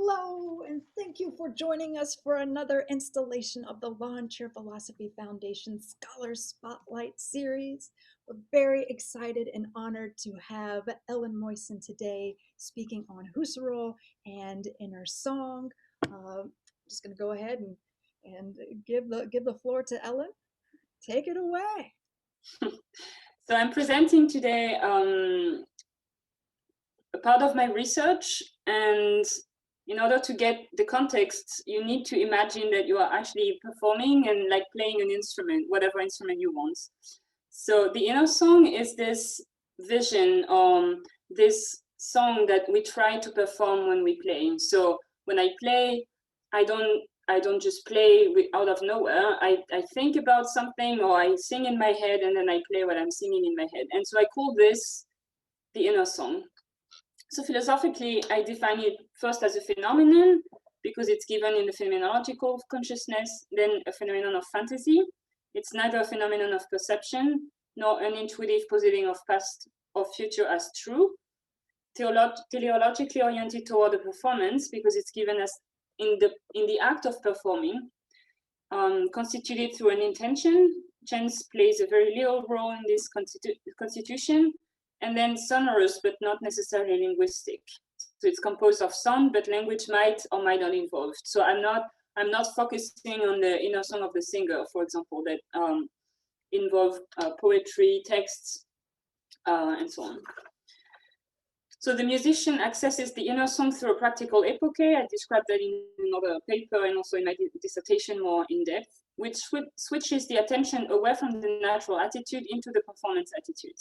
Hello, and thank you for joining us for another installation of the Law and Chair Philosophy Foundation Scholar Spotlight Series. We're very excited and honored to have Ellen Moysan today speaking on Husserl and inner song. I'm just going to go ahead and give the floor to Ellen. Take it away. So I'm presenting today a part of my research, and in order to get the context, you need to imagine that you are actually performing and like playing an instrument, whatever instrument you want. So the inner song is this vision, this song that we try to perform when we play. So when I play, I don't just play out of nowhere. I think about something, or I sing in my head, and then I play what I'm singing in my head. And so I call this the inner song. So philosophically, I define it first as a phenomenon, because it's given in the phenomenological consciousness, then a phenomenon of phantasy. It's neither a phenomenon of perception, nor an intuitive positing of past or future as true. Teleologically oriented toward the performance, because it's given as in the act of performing, constituted through an intention. Chance plays a very little role in this constitution. And then sonorous, but not necessarily linguistic. So it's composed of sound, but language might or might not involve. So I'm not focusing on the inner song of the singer, for example, that involve poetry, texts, and so on. So the musician accesses the inner song through a practical epoche. I described that in another paper and also in my dissertation more in depth, which switches the attention away from the natural attitude into the performance attitude.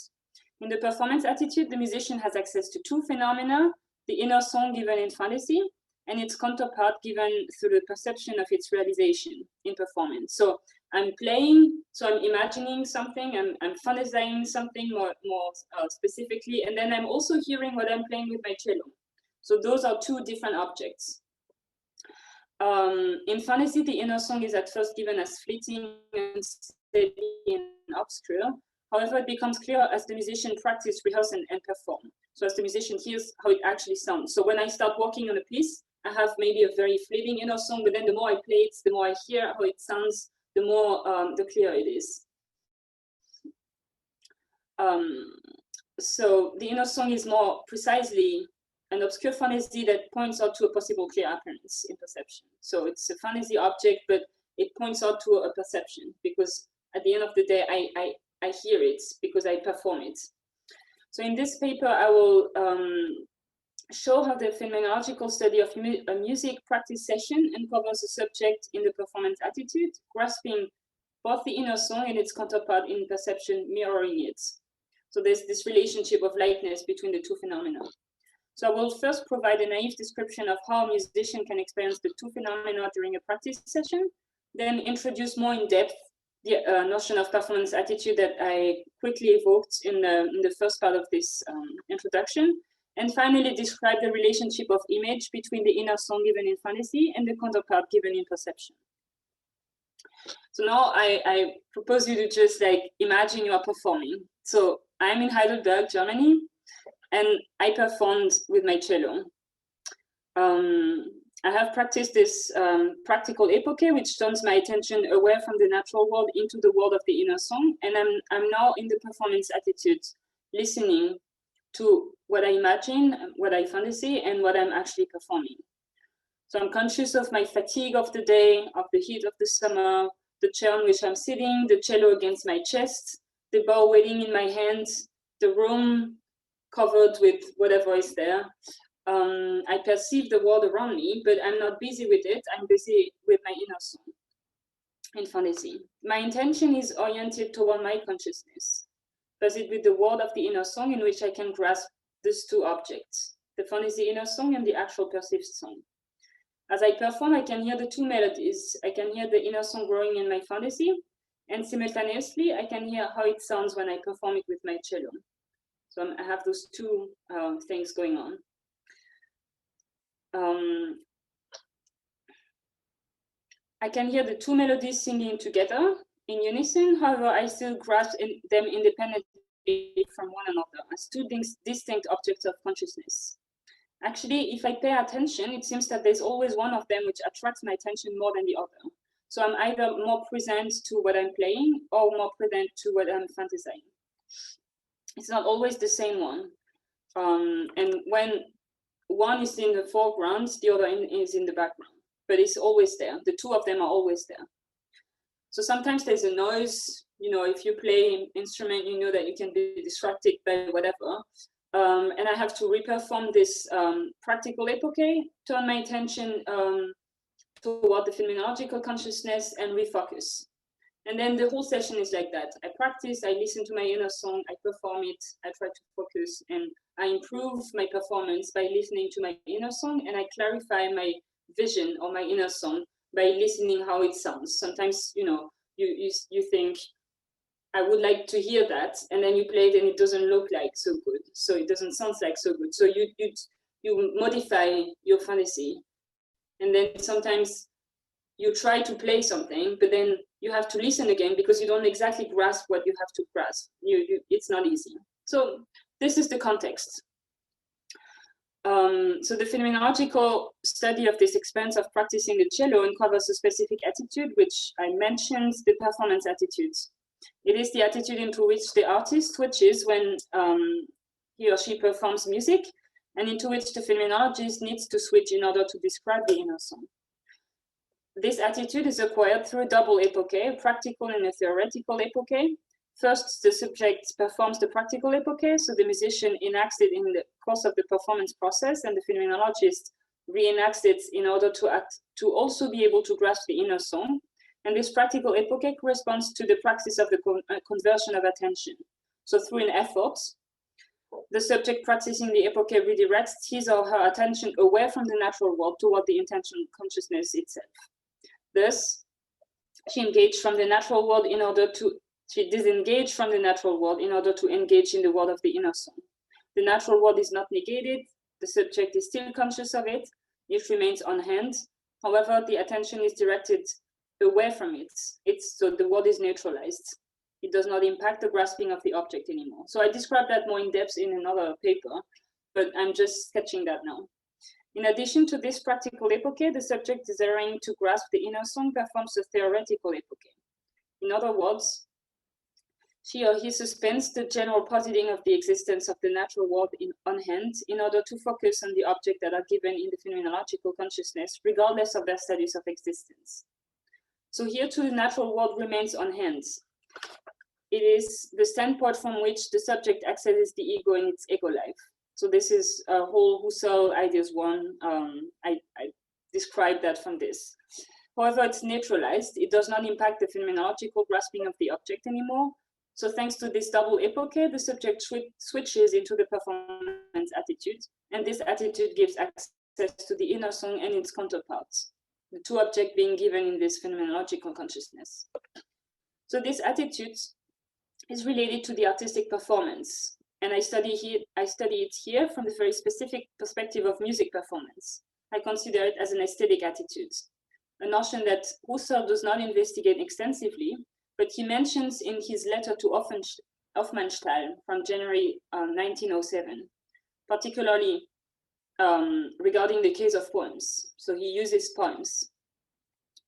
In the performance attitude, the musician has access to two phenomena: the inner song given in phantasy and its counterpart given through the perception of its realization in performance. So I'm playing, so I'm imagining something, I'm fantasizing something more specifically, and then I'm also hearing what I'm playing with my cello. So those are two different objects. In fantasy, the inner song is at first given as fleeting and steady and obscure. However, it becomes clear as the musician practice, rehearse, and perform. So as the musician hears how it actually sounds. So when I start working on a piece, I have maybe a very fleeting inner song, but then the more I play it, the more I hear how it sounds, the more the clearer it is. So the inner song is more precisely an obscure fantasy that points out to a possible clear appearance in perception. So it's a fantasy object, but it points out to a perception, because at the end of the day, I hear it because I perform it. So in this paper, I will show how the phenomenological study of a music practice session uncovers a subject in the performance attitude, grasping both the inner song and its counterpart in perception, mirroring it. So there's this relationship of likeness between the two phenomena. So I will first provide a naive description of how a musician can experience the two phenomena during a practice session, then introduce more in depth the notion of performance attitude that I quickly evoked in the first part of this introduction, and finally describe the relationship of image between the inner song given in fantasy and the counterpart given in perception. So now I propose you to just like imagine you are performing. So I'm in Heidelberg, Germany, and I performed with my cello. I have practiced this practical epoche, which turns my attention away from the natural world into the world of the inner song. And I'm now in the performance attitude, listening to what I imagine, what I fantasy, and what I'm actually performing. So I'm conscious of my fatigue of the day, of the heat of the summer, the chair on which I'm sitting, the cello against my chest, the bow waiting in my hands, the room covered with whatever is there. I perceive the world around me, but I'm not busy with it. I'm busy with my inner song in fantasy. My intention is oriented toward my consciousness, busy with the world of the inner song, in which I can grasp these two objects, the fantasy inner song and the actual perceived song. As I perform, I can hear the two melodies. I can hear the inner song growing in my fantasy, and simultaneously, I can hear how it sounds when I perform it with my cello. So I have those two things going on. I can hear the two melodies singing together in unison. However, I still grasp them independently from one another as two distinct objects of consciousness. Actually, if I pay attention, it seems that there's always one of them which attracts my attention more than the other. So I'm either more present to what I'm playing or more present to what I'm fantasizing. It's not always the same one. And when one is in the foreground, the other is in the background, but it's always there. The two of them are always there. So sometimes there's a noise, if you play an instrument, you know that you can be distracted by whatever. And I have to reperform this practical epoche, turn my attention toward the phenomenological consciousness and refocus. And then the whole session is like that. I practice, I listen to my inner song, I perform it, I try to focus, and I improve my performance by listening to my inner song, and I clarify my vision or my inner song by listening how it sounds. Sometimes, you think, I would like to hear that, and then you play it and it doesn't look like so good. So it doesn't sound like so good. So you modify your fantasy. And then sometimes you try to play something, but then you have to listen again because you don't exactly grasp what you have to grasp. It's not easy. So this is the context. So the phenomenological study of this experience of practicing the cello uncovers a specific attitude, which I mentioned, the performance attitude. It is the attitude into which the artist switches when he or she performs music, and into which the phenomenologist needs to switch in order to describe the inner song. This attitude is acquired through a double epoche, a practical and a theoretical epoche. First, the subject performs the practical epoche, so the musician enacts it in the course of the performance process, and the phenomenologist reenacts it in order to also be able to grasp the inner song. And this practical epoche corresponds to the practice of the conversion of attention. So through an effort, the subject practicing the epoche redirects his or her attention away from the natural world toward the intentional consciousness itself. Thus, she disengaged from the natural world in order to engage in the world of the inner song. The natural world is not negated, the subject is still conscious of it, it remains on hand. However, the attention is directed away from it. So the world is neutralized. It does not impact the grasping of the object anymore. So I described that more in depth in another paper, but I'm just sketching that now. In addition to this practical epoche, the subject desiring to grasp the inner song performs a theoretical epoche. In other words, she or he suspends the general positing of the existence of the natural world on hand in order to focus on the object that are given in the phenomenological consciousness, regardless of their status of existence. So here too, the natural world remains on hand. It is the standpoint from which the subject accesses the ego in its ego life. So this is a whole Husserl ideas one. I described that from this. However, it's neutralized. It does not impact the phenomenological grasping of the object anymore. So thanks to this double epoche, the subject switches into the performance attitude, and this attitude gives access to the inner song and its counterparts, the two objects being given in this phenomenological consciousness. So this attitude is related to the artistic performance, and I study it here from the very specific perspective of music performance. I consider it as an aesthetic attitude, a notion that Husserl does not investigate extensively, but he mentions in his letter to Hofmannsthal from January 1907, particularly regarding the case of poems. So he uses poems,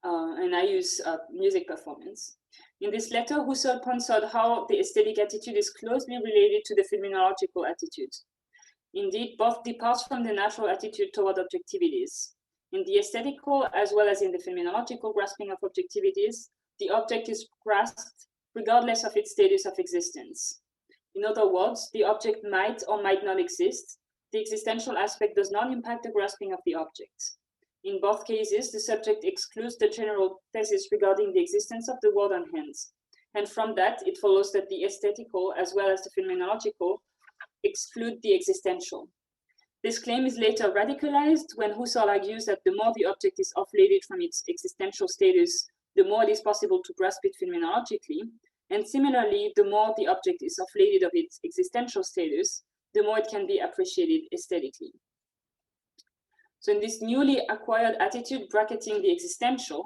and I use music performance. In this letter, Husserl points out how the aesthetic attitude is closely related to the phenomenological attitude. Indeed, both depart from the natural attitude toward objectivities. In the aesthetical, as well as in the phenomenological grasping of objectivities, the object is grasped regardless of its status of existence. In other words, the object might or might not exist. The existential aspect does not impact the grasping of the object. In both cases, the subject excludes the general thesis regarding the existence of the world on hand. And from that, it follows that the aesthetical, as well as the phenomenological, exclude the existential. This claim is later radicalized when Husserl argues that the more the object is offloaded from its existential status, the more it is possible to grasp it phenomenologically. And similarly, the more the object is offloaded of its existential status, the more it can be appreciated aesthetically. So in this newly acquired attitude bracketing the existential,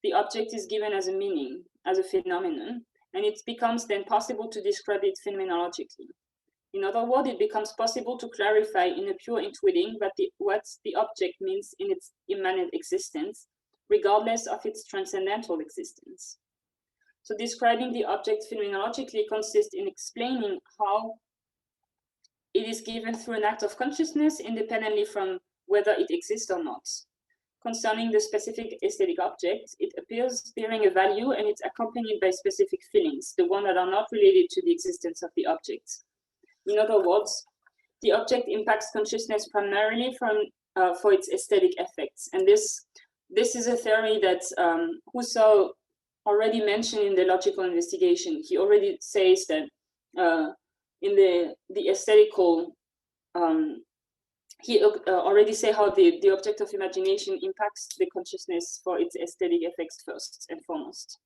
the object is given as a meaning, as a phenomenon, and it becomes then possible to describe it phenomenologically. In other words, it becomes possible to clarify in a pure intuiting what the object means in its immanent existence, regardless of its transcendental existence. So describing the object phenomenologically consists in explaining how it is given through an act of consciousness independently from whether it exists or not. Concerning the specific aesthetic object, it appears bearing a value and it's accompanied by specific feelings, the ones that are not related to the existence of the object. In other words, the object impacts consciousness primarily for its aesthetic effects. And this is a theory that Husserl already mentioned in the logical investigation. He already says that in the aesthetical, he already say how the object of imagination impacts the consciousness for its aesthetic effects first and foremost.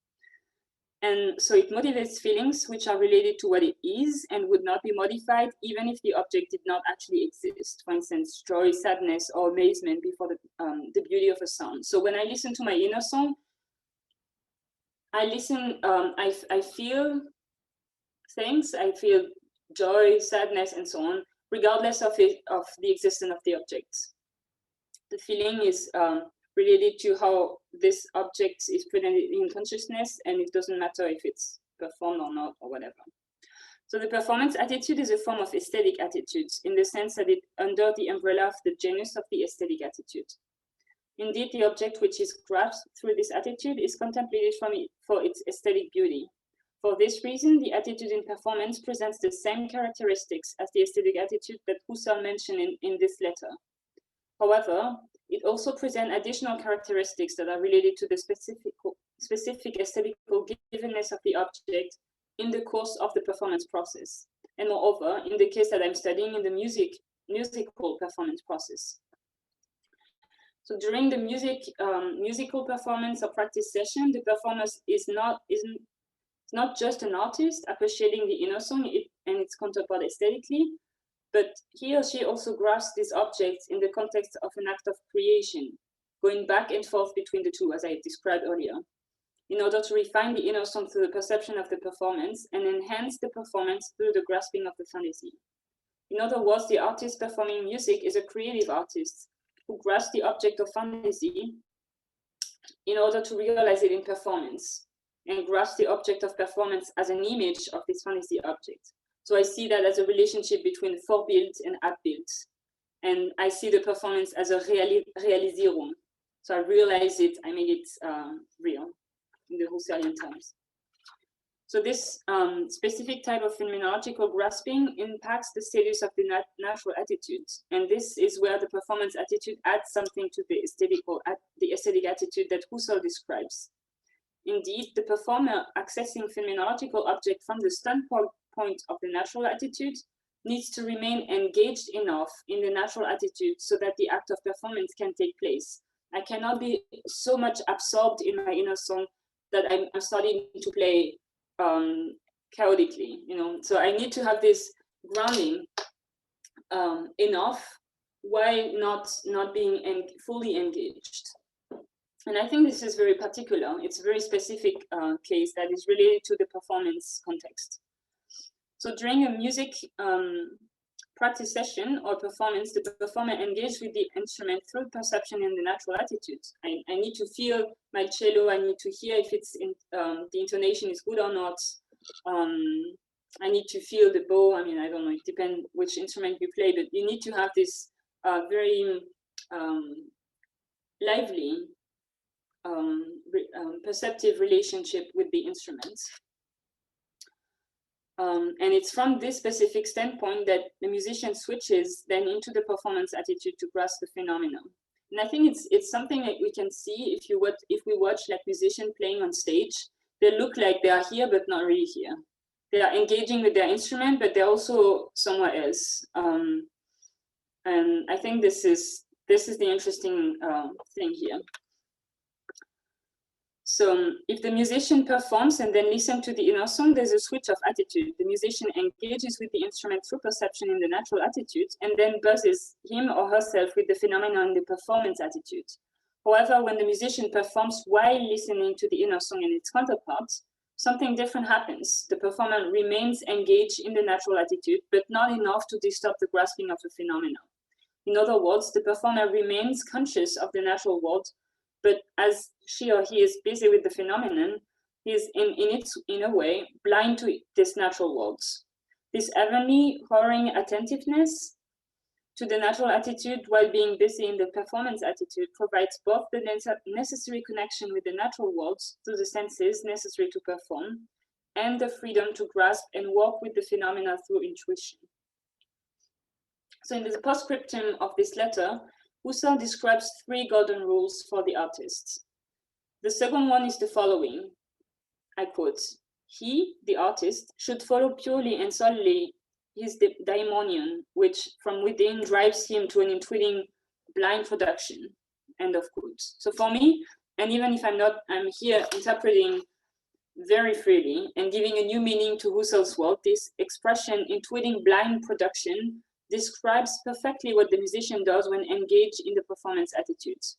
And so it motivates feelings which are related to what it is and would not be modified even if the object did not actually exist. For instance, joy, sadness, or amazement before the beauty of a sound. So when I listen to my inner song, I listen, I feel things, I feel joy, sadness, and so on, regardless of the existence of the object. The feeling is related to how this object is presented in consciousness, and it doesn't matter if it's performed or not or whatever. So the performance attitude is a form of aesthetic attitude in the sense that it under the umbrella of the genus of the aesthetic attitude. Indeed, the object which is grasped through this attitude is contemplated for its aesthetic beauty. For this reason, the attitude in performance presents the same characteristics as the aesthetic attitude that Husserl mentioned in this letter. However, it also presents additional characteristics that are related to the specific aesthetical givenness of the object in the course of the performance process. And moreover, in the case that I'm studying in the musical performance process. So during the musical performance or practice session, the performer is not just an artist appreciating the inner song and its counterpart aesthetically, but he or she also grasps these objects in the context of an act of creation, going back and forth between the two, as I described earlier, in order to refine the inner song through the perception of the performance and enhance the performance through the grasping of the fantasy. In other words, the artist performing music is a creative artist who grasps the object of fantasy in order to realize it in performance and grasp the object of performance as an image of this fantasy object. So I see that as a relationship between Vorbild and Abbild. And I see the performance as a Realisierung. So I realize it, I make it real in the Husserlian terms. So this specific type of phenomenological grasping impacts the status of the natural attitude. And this is where the performance attitude adds something to the aesthetic attitude that Husserl describes. Indeed, the performer accessing phenomenological object from the standpoint of the natural attitude needs to remain engaged enough in the natural attitude so that the act of performance can take place. I cannot be so much absorbed in my inner song that I'm starting to play chaotically, you know. So I need to have this grounding enough while not being fully engaged. And I think this is very particular. It's a very specific case that is related to the performance context. So during a music practice session or performance, the performer engages with the instrument through perception and the natural attitude. I need to feel my cello. I need to hear if it's the intonation is good or not. I need to feel the bow. I mean, I don't know. It depends which instrument you play, but you need to have this very lively perceptive relationship with the instruments. And it's from this specific standpoint that the musician switches then into the performance attitude to grasp the phenomenon. And I think it's something that we can see if we watch like musicians playing on stage. They look like they are here, but not really here. They are engaging with their instrument, but they're also somewhere else. And I think this is the interesting thing here. So if the musician performs and then listens to the inner song, there's a switch of attitude. The musician engages with the instrument through perception in the natural attitude and then buzzes him or herself with the phenomenon in the performance attitude. However, when the musician performs while listening to the inner song and its counterparts, something different happens. The performer remains engaged in the natural attitude, but not enough to disturb the grasping of the phenomena. In other words, the performer remains conscious of the natural world, but as she or he is busy with the phenomenon, he is in a way blind to this natural world. This heavenly, hovering attentiveness to the natural attitude while being busy in the performance attitude provides both the necessary connection with the natural world through the senses necessary to perform, and the freedom to grasp and work with the phenomena through intuition. So in the postscriptum of this letter, Husserl describes 3 golden rules for the artist. The second one is the following, I quote, "He, the artist, should follow purely and solely his daimonion, which from within drives him to an intuiting blind production," end of quote. So for me, and even if I'm here interpreting very freely and giving a new meaning to Husserl's work, this expression, intuiting blind production, describes perfectly what the musician does when engaged in the performance attitudes.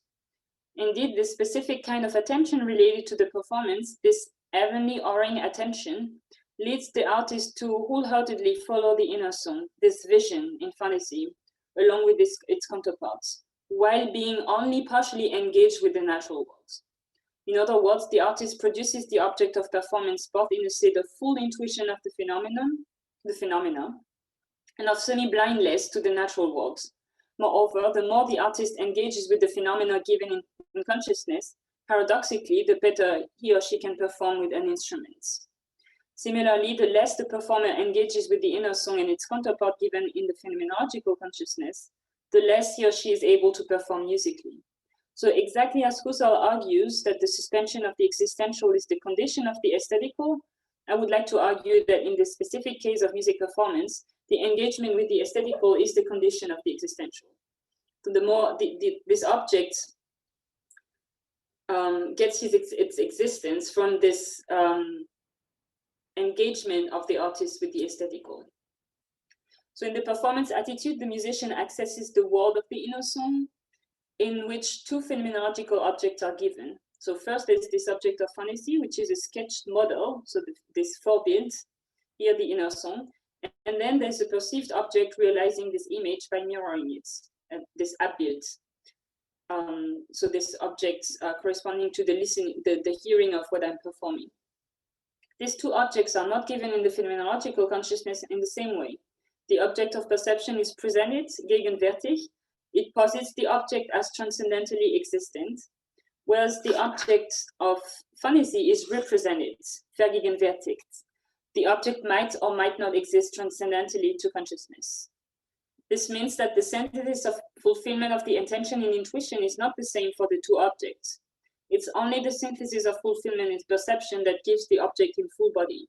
Indeed, the specific kind of attention related to the performance, this heavenly oaring attention, leads the artist to wholeheartedly follow the inner song, this vision in phantasy, along with its counterparts, while being only partially engaged with the natural world. In other words, the artist produces the object of performance both in a state of full intuition of the phenomena, and of semi-blindness to the natural world. Moreover, the more the artist engages with the phenomena given in consciousness, paradoxically, the better he or she can perform with an instrument. Similarly, the less the performer engages with the inner song and its counterpart given in the phenomenological consciousness, the less he or she is able to perform musically. So exactly as Husserl argues that the suspension of the existential is the condition of the aesthetical, I would like to argue that in the specific case of music performance, the engagement with the aesthetical is the condition of the existential. So the more this object gets its existence from this engagement of the artist with the aesthetical. So in the performance attitude, the musician accesses the world of the inner song, in which 2 phenomenological objects are given. So first there's this object of phantasy, which is a sketched model, so this Vorbild, here the inner song, and then there's a perceived object realizing this image by mirroring it, this Abbild. So this object corresponding to the hearing of what I'm performing. These 2 objects are not given in the phenomenological consciousness in the same way. The object of perception is presented, gegenwärtig. It posits the object as transcendentally existent, whereas the object of phantasy is represented, vergegenwärtigt. The object might or might not exist transcendentally to consciousness. This means that the synthesis of fulfillment of the intention in intuition is not the same for the 2 objects. It's only the synthesis of fulfillment in perception that gives the object in full body.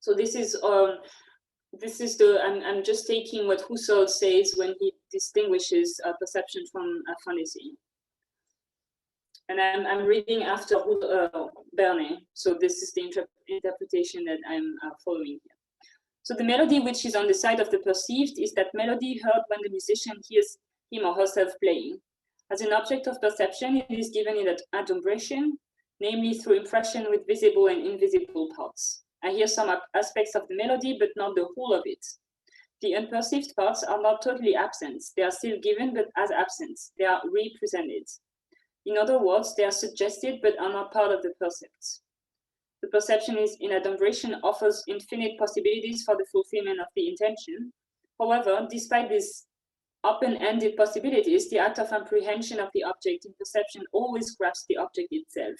So this is I'm just taking what Husserl says when he distinguishes perception from phantasy. And I'm reading after Bernet. So this is the interpretation that I'm following here. So the melody which is on the side of the perceived is that melody heard when the musician hears him or herself playing. As an object of perception, it is given in adumbration, namely through impression with visible and invisible parts. I hear some aspects of the melody, but not the whole of it. The unperceived parts are not totally absent. They are still given, but as absent. They are represented. In other words, they are suggested, but are not part of the percept. The perception is in adumbration offers infinite possibilities for the fulfillment of the intention. However, despite these open-ended possibilities, the act of apprehension of the object in perception always grasps the object itself.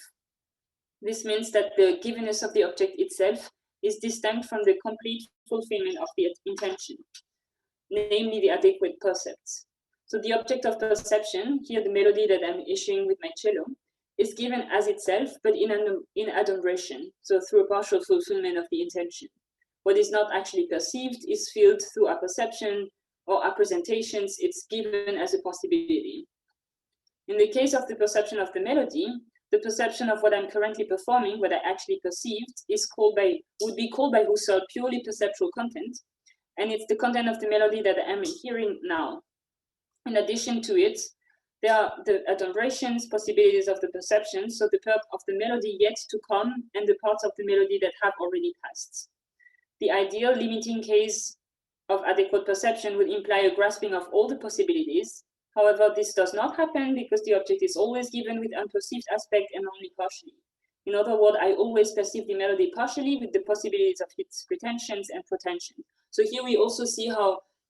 This means that the givenness of the object itself is distinct from the complete fulfillment of the intention, namely the adequate percept. So the object of perception, here the melody that I'm issuing with my cello, is given as itself, but in adumbration, so through a partial fulfillment of the intention. What is not actually perceived is filled through apperception or appresentations. It's given as a possibility. In the case of the perception of the melody, the perception of what I'm currently performing, what I actually perceived, would be called by Husserl purely perceptual content, and it's the content of the melody that I'm hearing now. In addition to it, There are the adumbrations, possibilities of the perception, so the part of the melody yet to come and the parts of the melody that have already passed. The ideal limiting case of adequate perception would imply a grasping of all the possibilities. However, this does not happen because the object is always given with unperceived aspect and only partially. In other words, I always perceive the melody partially with the possibilities of its pretensions and pretension. So here we also see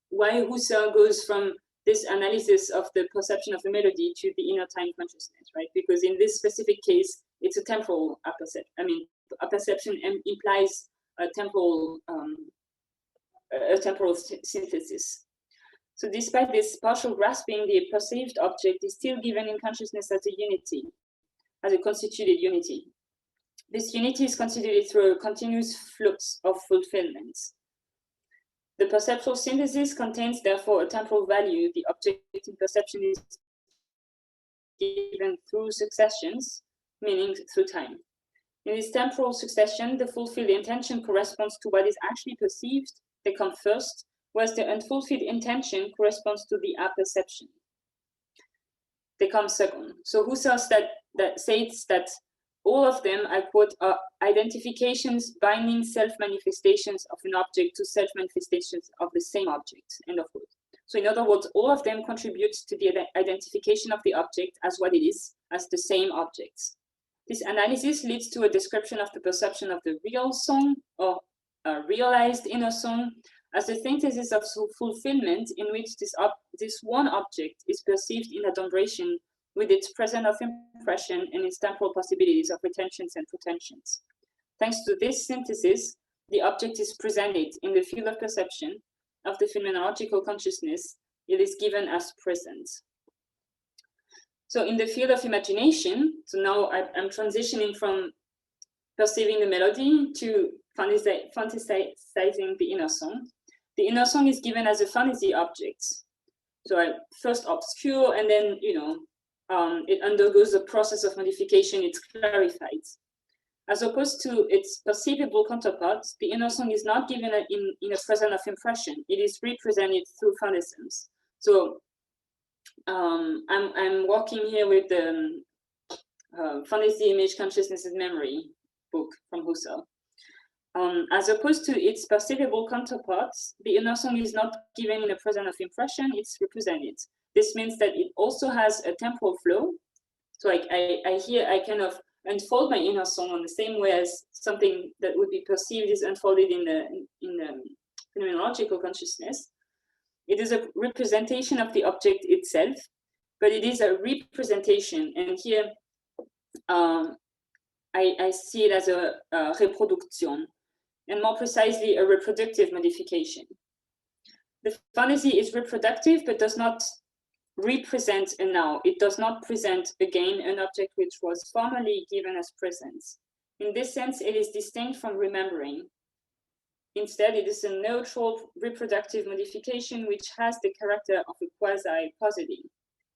why Husserl goes from this analysis of the perception of the melody to the inner time consciousness, right? Because in this specific case, it's a temporal perception. I mean, a perception implies a temporal synthesis. So despite this partial grasping, the perceived object is still given in consciousness as a unity, as a constituted unity. This unity is constituted through a continuous flux of fulfillments. The perceptual synthesis contains, therefore, a temporal value. The object in perception is given through successions, meaning through time. In this temporal succession, the fulfilled intention corresponds to what is actually perceived. They come first, whereas the unfulfilled intention corresponds to the apperception. They come second. So Husserl states that all of them, I quote, are identifications binding self-manifestations of an object to self-manifestations of the same object, end of quote. So in other words, all of them contribute to the identification of the object as what it is, as the same object. This analysis leads to a description of the perception of the real song, or realized inner song, as a synthesis of fulfillment in which this one object is perceived in adumbration with its present of impression and its temporal possibilities of retentions and pretensions. Thanks to this synthesis, the object is presented in the field of perception of the phenomenological consciousness. It is given as present. So in the field of imagination, so now I'm transitioning from perceiving the melody to fantasizing the inner song. The inner song is given as a fantasy object. So I first obscure, and then, it undergoes a process of modification, it's clarified. As opposed to its perceivable counterpart, the inner song is not given in a present of impression. It is represented through phantasms. So I'm working here with the Fantasy, Image, Consciousness, and Memory book from Husserl. As opposed to its perceivable counterparts, the inner song is not given in a present of impression, it's represented. This means that it also has a temporal flow. So I kind of unfold my inner song on the same way as something that would be perceived is unfolded in the phenomenological consciousness. It is a representation of the object itself, but it is a representation. And here I see it as a reproduction, and more precisely, a reproductive modification. The fantasy is reproductive, but does not represent a now. It does not present again an object which was formerly given as presence. In this sense, it is distinct from remembering. Instead, it is a neutral reproductive modification which has the character of a quasi-positing.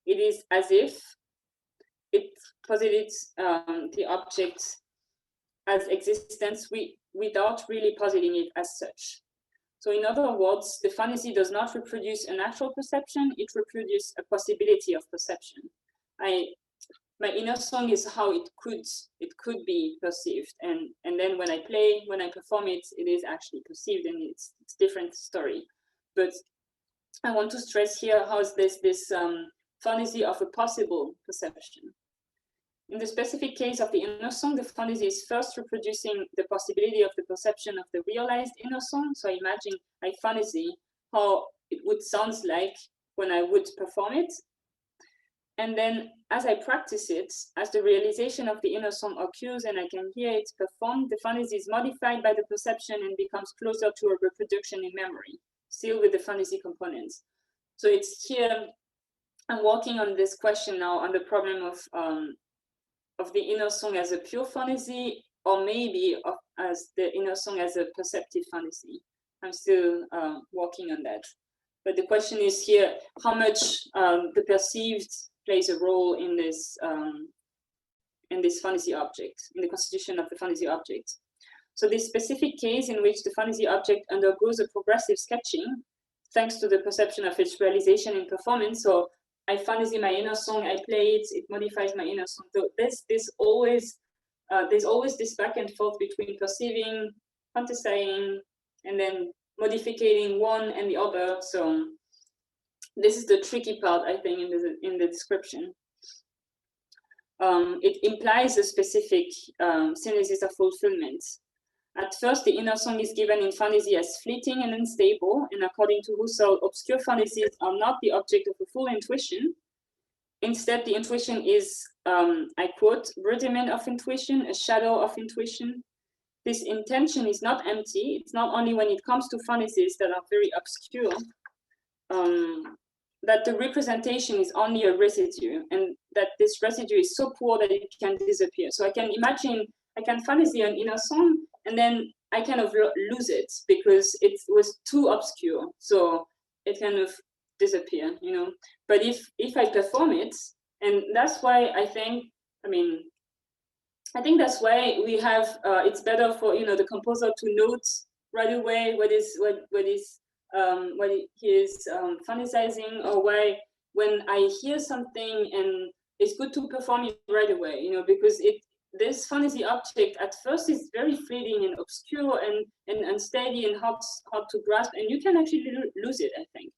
It is as if it posits the object as existence without really positing it as such. So in other words, the fantasy does not reproduce an actual perception, it reproduces a possibility of perception. My inner song is how it could be perceived, and then when I perform it, it is actually perceived, and it's a different story. But I want to stress here how is this fantasy of a possible perception. In the specific case of the inner song, the fantasy is first reproducing the possibility of the perception of the realized inner song. So I imagine I fantasy how it would sound like when I would perform it. And then as I practice it, as the realization of the inner song occurs and I can hear it performed, the fantasy is modified by the perception and becomes closer to a reproduction in memory, still with the fantasy components. So it's here, I'm working on this question now on the problem of the inner song as a pure fantasy, or maybe as the inner song as a perceptive fantasy. I'm still working on that. But the question is here, how much the perceived plays a role in this fantasy object, in the constitution of the fantasy object. So this specific case in which the fantasy object undergoes a progressive sketching, thanks to the perception of its realization in performance, so I fantasy my inner song, I play it, it modifies my inner song. So there's always this back and forth between perceiving, fantasizing, and then modifying one and the other. So this is the tricky part, I think, in the description. It implies a specific synthesis of fulfillment. At first, the inner song is given in fantasy as fleeting and unstable, and according to Husserl, obscure fantasies are not the object of a full intuition. Instead, the intuition is, I quote, rudiment of intuition, a shadow of intuition. This intention is not empty. It's not only when it comes to fantasies that are very obscure, that the representation is only a residue, and that this residue is so poor that it can disappear. So I can fantasy an inner song, and then I kind of lose it because it was too obscure. So it kind of disappear, you know. But if I perform it, and that's why I think that's why we have it's better for the composer to note right away what he is fantasizing, or why when I hear something, and it's good to perform it right away, you know, because this fantasy object at first is very fleeting and obscure and unsteady and hard to grasp, and you can actually lose it, I think.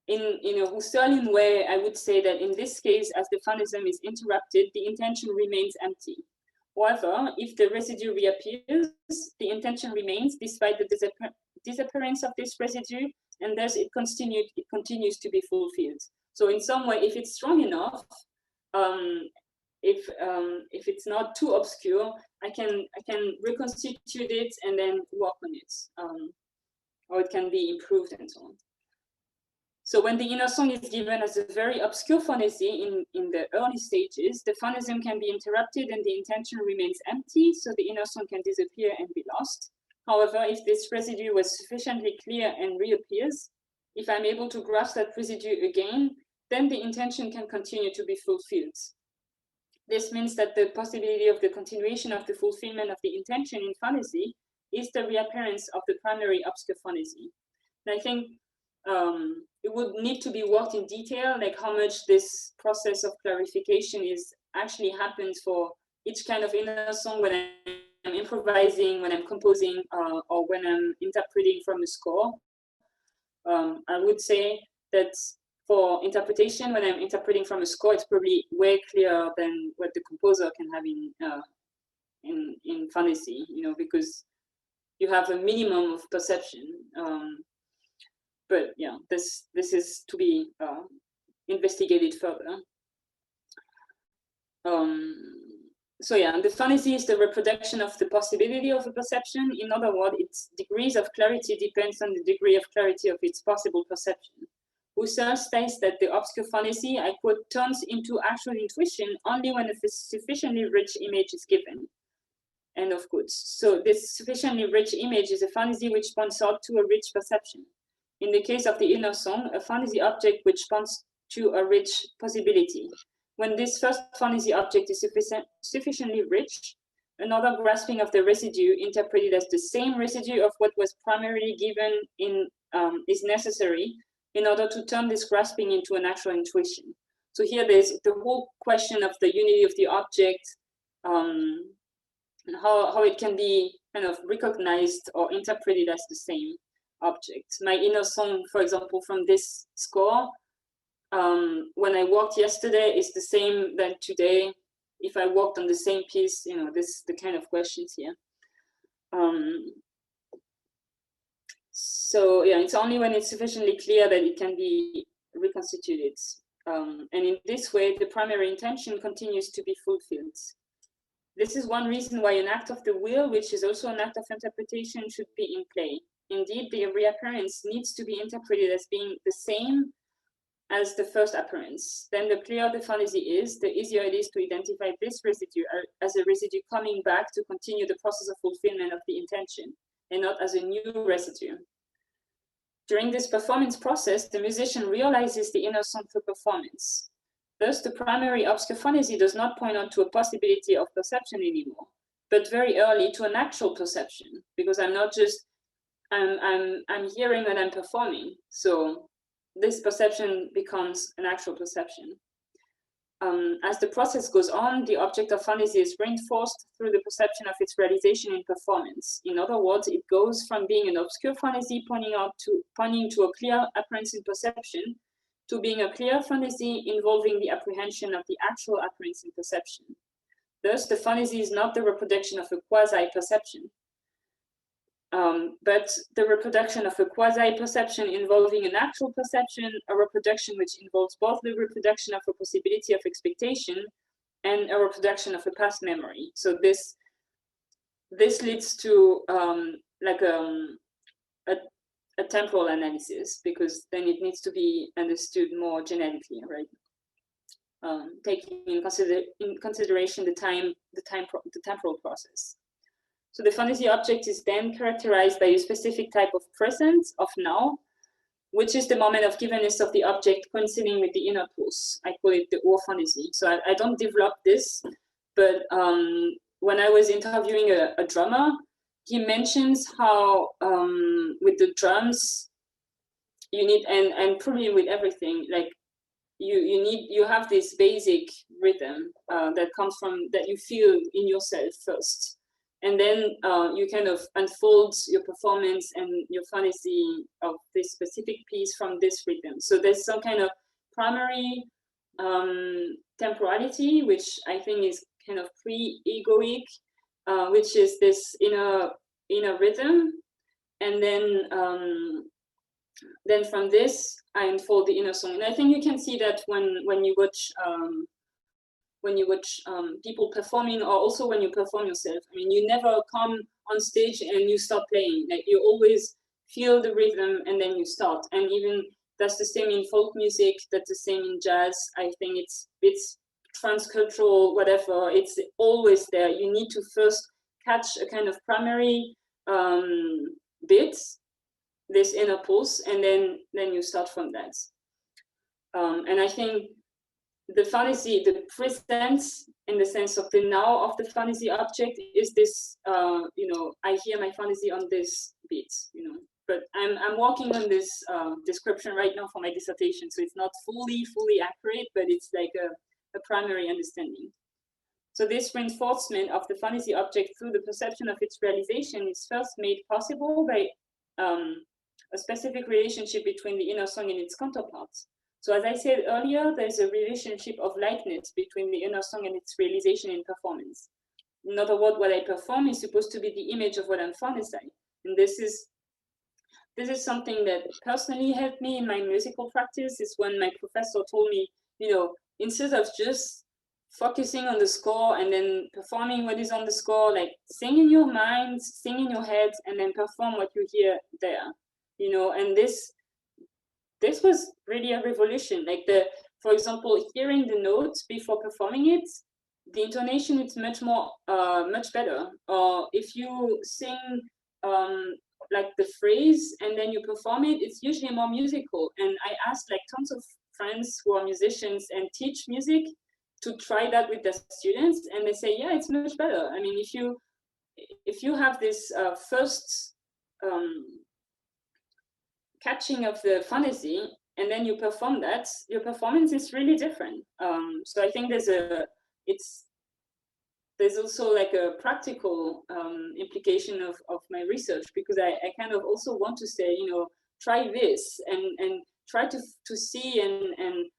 In a Husserlian way, I would say that in this case, as the phantasm is interrupted, the intention remains empty. However, if the residue reappears, the intention remains despite the disappearance of this residue, and thus it continues to be fulfilled. So in some way, if it's strong enough, if it's not too obscure, I can reconstitute it and then work on it, or it can be improved and so on. So when the inner song is given as a very obscure fantasy in the early stages, the phantasm can be interrupted and the intention remains empty, so the inner song can disappear and be lost. However, if this residue was sufficiently clear and reappears, if I'm able to grasp that residue again, then the intention can continue to be fulfilled. This means that the possibility of the continuation of the fulfillment of the intention in fantasy is the reappearance of the primary obscure fantasy. And I think it would need to be worked in detail, like how much this process of clarification actually happens for each kind of inner song, when I'm improvising, when I'm composing, or when I'm interpreting from a score. I would say that for interpretation, when I'm interpreting from a score, it's probably way clearer than what the composer can have in fantasy, you know, because you have a minimum of perception. But yeah, this is to be investigated further. So yeah, the fantasy is the reproduction of the possibility of a perception. In other words, its degrees of clarity depends on the degree of clarity of its possible perception. Husserl states that the obscure fantasy, I quote, turns into actual intuition only when a sufficiently rich image is given. End of quotes. So this sufficiently rich image is a fantasy which points out to a rich perception. In the case of the inner song, a fantasy object which points to a rich possibility. When this first fantasy object is sufficiently rich, another grasping of the residue, interpreted as the same residue of what was primarily given is necessary in order to turn this grasping into an actual intuition. So here there's the whole question of the unity of the object, and how it can be kind of recognized or interpreted as the same object. My inner song, for example, from this score, when I worked yesterday is the same than today. If I worked on the same piece, you know, this the kind of questions here. So yeah, it's only when it's sufficiently clear that it can be reconstituted. And in this way, the primary intention continues to be fulfilled. This is one reason why an act of the will, which is also an act of interpretation, should be in play. Indeed, the reappearance needs to be interpreted as being the same as the first appearance. Then the clearer the fantasy is, the easier it is to identify this residue as a residue coming back to continue the process of fulfillment of the intention, and not as a new residue. During this performance process, the musician realizes the inner song through performance. Thus, the primary obscure fantasy does not point out to a possibility of perception anymore, but very early to an actual perception, because I'm not just I'm hearing when I'm performing. So this perception becomes an actual perception. As the process goes on, the object of fantasy is reinforced through the perception of its realization in performance. In other words, it goes from being an obscure fantasy pointing to a clear appearance in perception to being a clear fantasy involving the apprehension of the actual appearance in perception. Thus, the fantasy is not the reproduction of a quasi-perception, but the reproduction of a quasi-perception involving an actual perception, a reproduction which involves both the reproduction of a possibility of expectation and a reproduction of a past memory. So this leads to a temporal analysis, because then it needs to be understood more genetically, right? Taking in consideration the temporal process. So the fantasy object is then characterized by a specific type of present, of now, which is the moment of givenness of the object coinciding with the inner pulse. I call it the Ur fantasy. So I don't develop this, but when I was interviewing a drummer, he mentions how with the drums, you need, and probably with everything, like you have this basic rhythm that comes from, that you feel in yourself first. And then you kind of unfold your performance and your fantasy of this specific piece from this rhythm. So there's some kind of primary temporality, which I think is kind of pre-egoic, which is this inner rhythm. And then from this, I unfold the inner song. And I think you can see that when you watch people performing, or also when you perform yourself. I mean, you never come on stage and you start playing. Like, you always feel the rhythm and then you start. And even that's the same in folk music, that's the same in jazz. I think it's transcultural, whatever, it's always there. You need to first catch a kind of primary bit, this inner pulse, and then you start from that. And I think the fantasy, the present in the sense of the now of the fantasy object is this, I hear my fantasy on this beat, but I'm working on this description right now for my dissertation, so it's not fully accurate, but it's like a primary understanding. So this reinforcement of the fantasy object through the perception of its realization is first made possible by a specific relationship between the inner song and its counterparts. So as I said earlier, there's a relationship of likeness between the inner song and its realization in performance. In other words, what I perform is supposed to be the image of what I'm fantasizing. And this is something that personally helped me in my musical practice. Is when my professor told me, instead of just focusing on the score and then performing what is on the score, like sing in your mind, sing in your head, and then perform what you hear there. And this was really a revolution. Like for example, hearing the notes before performing it, the intonation is much better. Or if you sing like the phrase and then you perform it, it's usually more musical. And I asked like tons of friends who are musicians and teach music to try that with their students, and they say, yeah, it's much better. I mean, if you have this first catching of the fantasy and then you perform that, your performance is really different. So I think there's also like a practical implication of my research, because I kind of also want to say, try this and try to see and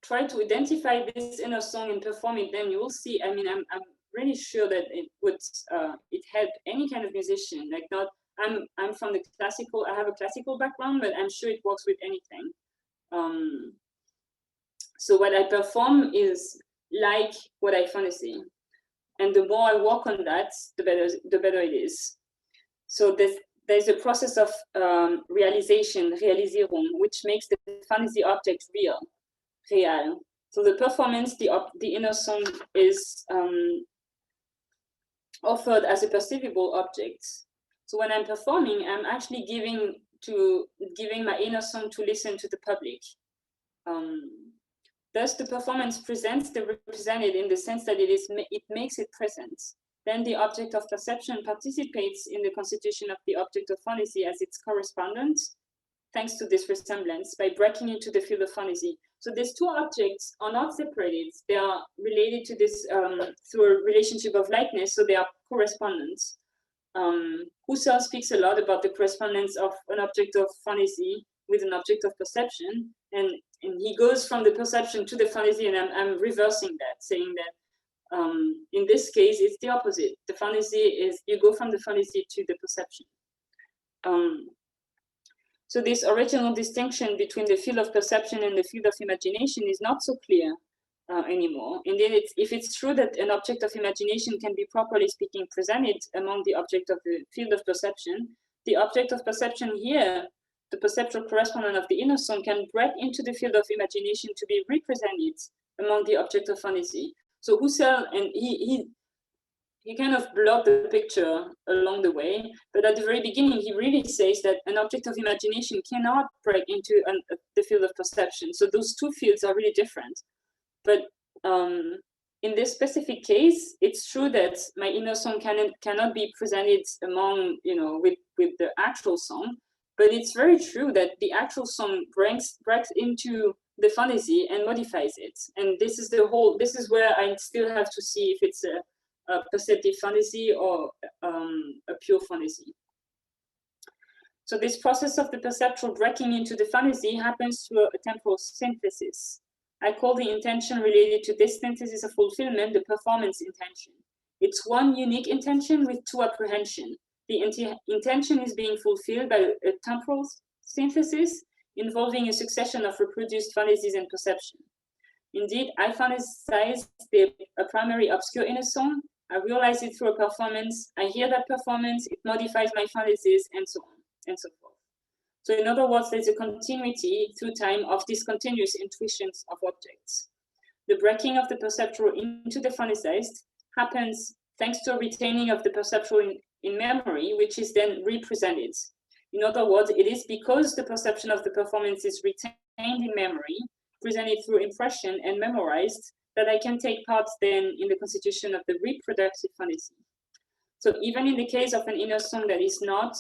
try to identify this inner song and perform it. Then you will see. I mean, I'm really sure that it would it help any kind of musician. Like, not I'm from the classical. I have a classical background, but I'm sure it works with anything. So what I perform is like what I fantasy, and the more I work on that, the better it is. So there's a process of realization, Realisierung, which makes the fantasy object real. So the performance, the inner song, is offered as a perceivable object. So when I'm performing, I'm actually giving my inner song to listen to the public. Thus, the performance presents the represented in the sense that it makes it present. Then the object of perception participates in the constitution of the object of fantasy as its correspondent, thanks to this resemblance, by breaking into the field of phantasy. So these two objects are not separated. They are related to this through a relationship of likeness, so they are correspondents. Husserl speaks a lot about the correspondence of an object of phantasy with an object of perception, and he goes from the perception to the phantasy, and I'm reversing that, saying that in this case, it's the opposite. The phantasy is, you go from the phantasy to the perception. So this original distinction between the field of perception and the field of imagination is not so clear anymore. And then if it's true that an object of imagination can be properly speaking presented among the object of the field of perception, the object of perception here, the perceptual correspondent of the inner song, can break into the field of imagination to be represented among the object of fantasy. So Husserl, and he kind of blurred the picture along the way, but at the very beginning, he really says that an object of imagination cannot break into the field of perception. So those two fields are really different. But in this specific case, it's true that my inner song cannot be presented among, with the actual song, but it's very true that the actual song breaks into the fantasy and modifies it. And this is where I still have to see if it's a perceptive fantasy or a pure fantasy. So this process of the perceptual breaking into the fantasy happens through a temporal synthesis. I call the intention related to this synthesis of fulfillment the performance intention. It's one unique intention with two apprehensions. The intention is being fulfilled by a temporal synthesis involving a succession of reproduced fantasies and perception. Indeed, I fantasize a primary obscure inner song. I realize it through a performance. I hear that performance. It modifies my fantasies, and so on and so forth. So in other words, there's a continuity through time of discontinuous intuitions of objects. The breaking of the perceptual into the fantasized happens thanks to a retaining of the perceptual in memory, which is then represented. In other words, it is because the perception of the performance is retained in memory, presented through impression and memorized, that I can take part then in the constitution of the reproductive fantasy. So even in the case of an inner song that is not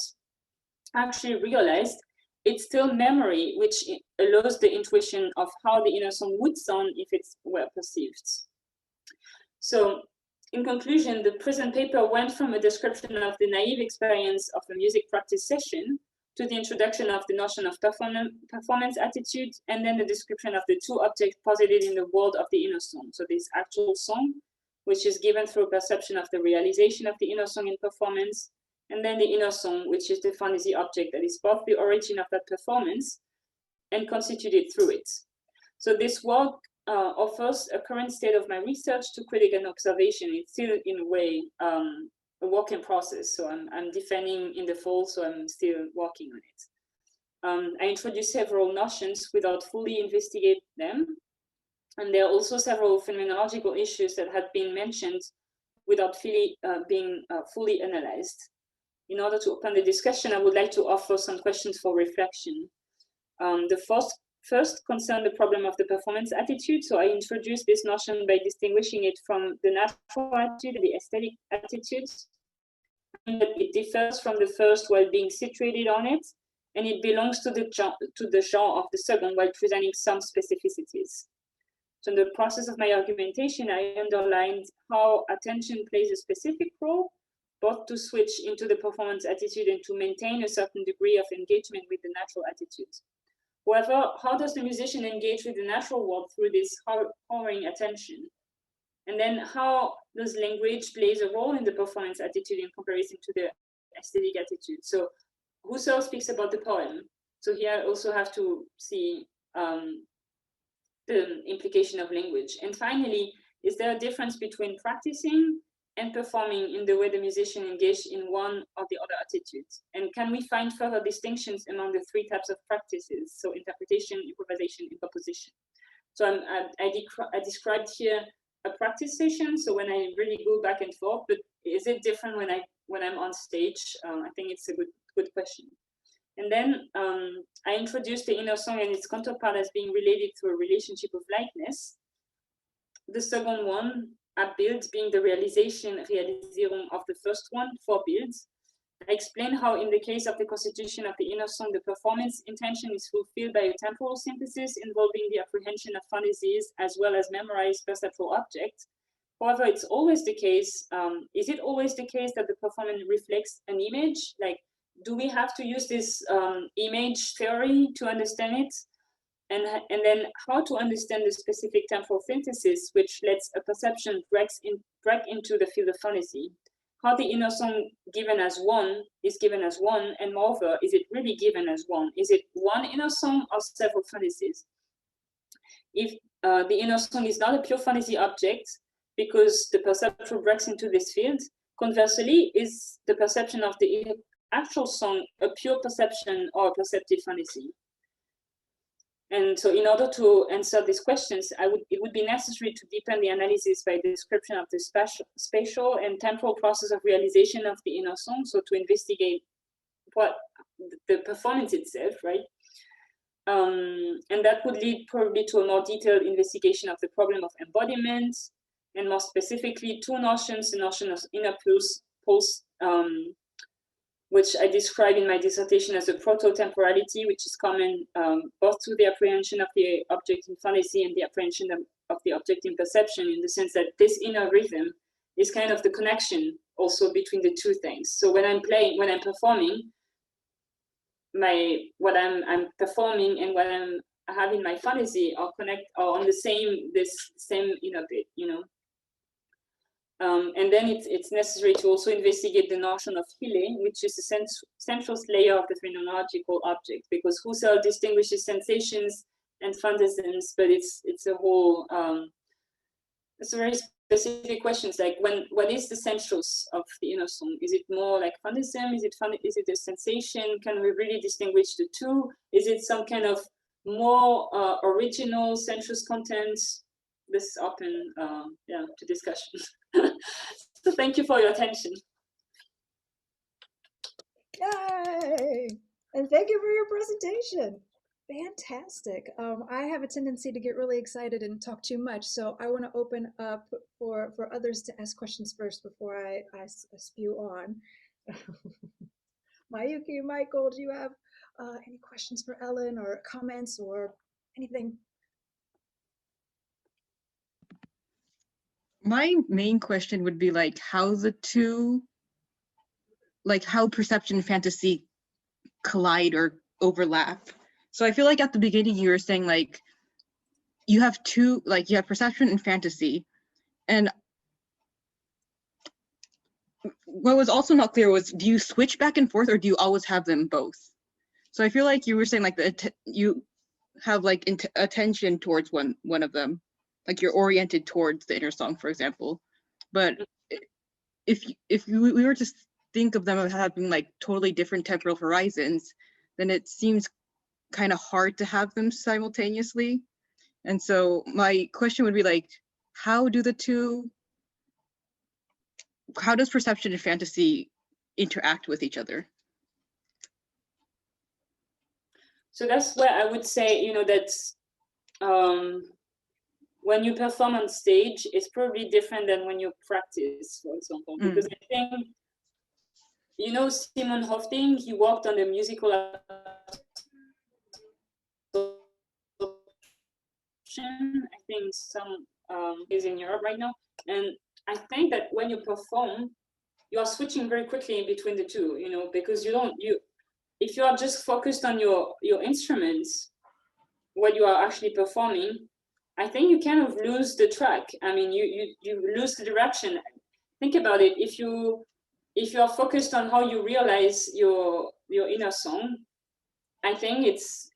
actually realized, it's still memory which allows the intuition of how the inner song would sound if it were perceived. So in conclusion, the present paper went from a description of the naive experience of a music practice session to the introduction of the notion of performance attitude, and then the description of the two objects posited in the world of the inner song. So this actual song, which is given through a perception of the realization of the inner song in performance, and then the inner song, which is the fantasy object that is both the origin of that performance and constituted through it. So this work offers a current state of my research to critic and observation. It's still, in a way, a work in process. So I'm defending in the fall, so I'm still working on it. I introduce several notions without fully investigate them. And there are also several phenomenological issues that have been mentioned without being fully analyzed. In order to open the discussion, I would like to offer some questions for reflection. The first concern the problem of the performance attitude. So I introduced this notion by distinguishing it from the natural attitude and the aesthetic attitudes. And that it differs from the first while being situated on it, and it belongs to the genre of the second while presenting some specificities. So in the process of my argumentation, I underlined how attention plays a specific role, both to switch into the performance attitude and to maintain a certain degree of engagement with the natural attitude. However, how does the musician engage with the natural world through this hovering attention? And then how does language plays a role in the performance attitude in comparison to the aesthetic attitude? So Husserl speaks about the poem. So here I also have to see the implication of language. And finally, is there a difference between practicing and performing in the way the musician engaged in one or the other attitudes? And can we find further distinctions among the three types of practices? So interpretation, improvisation, and composition. So I described here a practice session. So when I really go back and forth, but is it different when I'm on stage? I think it's a good question. And then I introduced the inner song and its counterpart as being related to a relationship of likeness. The second one, Abbild, being the Realisierung of the first one, Vorbild. I explain how in the case of the constitution of the inner song, the performance intention is fulfilled by a temporal synthesis involving the apprehension of fantasies as well as memorized perceptual objects. However, it's always the case, is it always the case that the performance reflects an image? Like, do we have to use this image theory to understand it? And then how to understand the specific temporal synthesis, which lets a perception break into the field of fantasy. How the inner song given as one is given as one, and moreover, is it really given as one? Is it one inner song or several fantasies? If the inner song is not a pure fantasy object, because the perceptual breaks into this field, conversely, is the perception of the actual song a pure perception or a perceptive fantasy? And so in order to answer these questions, it would be necessary to deepen the analysis by description of the spatial and temporal process of realization of the inner song, so to investigate what the performance itself, right? And that would lead probably to a more detailed investigation of the problem of embodiment, and more specifically two notions, the notion of inner pulse, which I describe in my dissertation as a proto-temporality, which is common both to the apprehension of the object in fantasy and the apprehension of the object in perception, in the sense that this inner rhythm is kind of the connection also between the two things. So when I'm playing, when I'm performing, what I'm performing and what I'm having my fantasy are on the same inner bit, you know. And then it's necessary to also investigate the notion of hyle, which is the central layer of the phenomenological object, because Husserl distinguishes sensations and phantasms, but it's a whole, it's a very specific questions, like what is the centros of the inner song? Is it more like phantasm? Is it a sensation? Can we really distinguish the two? Is it some kind of more original sensuous content? This is open to discussion. So thank you for your attention. Yay! And thank you for your presentation. Fantastic. I have a tendency to get really excited and talk too much, so I want to open up for others to ask questions first before I spew on. Mayuki, Michael, do you have any questions for Ellen or comments or anything? My main question would be like how the two, like how perception and fantasy collide or overlap. So I feel like at the beginning you were saying like you have two, like you have perception and fantasy, and what was also not clear was, do you switch back and forth or do you always have them both? So I feel like you were saying like you have like attention towards one of them, like you're oriented towards the inner song, for example. But if we were to think of them as having like totally different temporal horizons, then it seems kind of hard to have them simultaneously. And so my question would be like, how does perception and fantasy interact with each other? So that's where I would say, you know, that when you perform on stage, it's probably different than when you practice, for example, because I think, you know, Simon Hofting, he worked on the musical I think some is in Europe right now, and I think that when you perform, you are switching very quickly in between the two, you know, because if you are just focused on your instruments, what you are actually performing, I think you kind of lose the track. I mean, you lose the direction. Think about it. If you are focused on how you realize your inner song, I think it's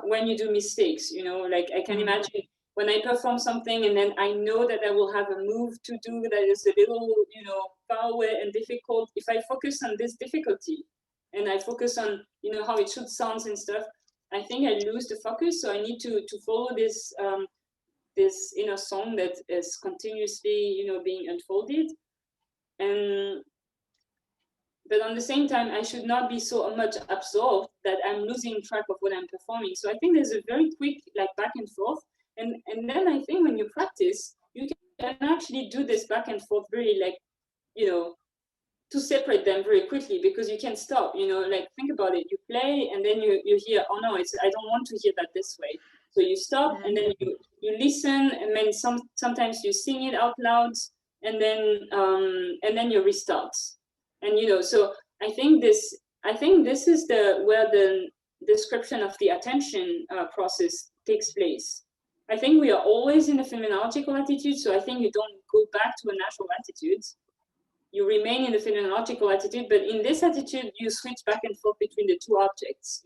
when you do mistakes, you know, like I can imagine when I perform something and then I know that I will have a move to do that is a little, you know, far away and difficult. If I focus on this difficulty and I focus on, you know, how it should sound and stuff, I think I lose the focus. So I need to follow this this inner song that is continuously, you know, being unfolded. But on the same time, I should not be so much absorbed that I'm losing track of what I'm performing. So I think there's a very quick like back and forth. And then I think when you practice, you can actually do this back and forth very like, you know, to separate them very quickly, because you can stop, like think about it. You play and then you hear, oh no, I don't want to hear that this way. So you stop and then you listen, and then sometimes you sing it out loud, and then you restart. And so I think this is where the description of the attention process takes place. I think we are always in a phenomenological attitude, so I think you don't go back to a natural attitude. You remain in the phenomenological attitude, but in this attitude, you switch back and forth between the two objects,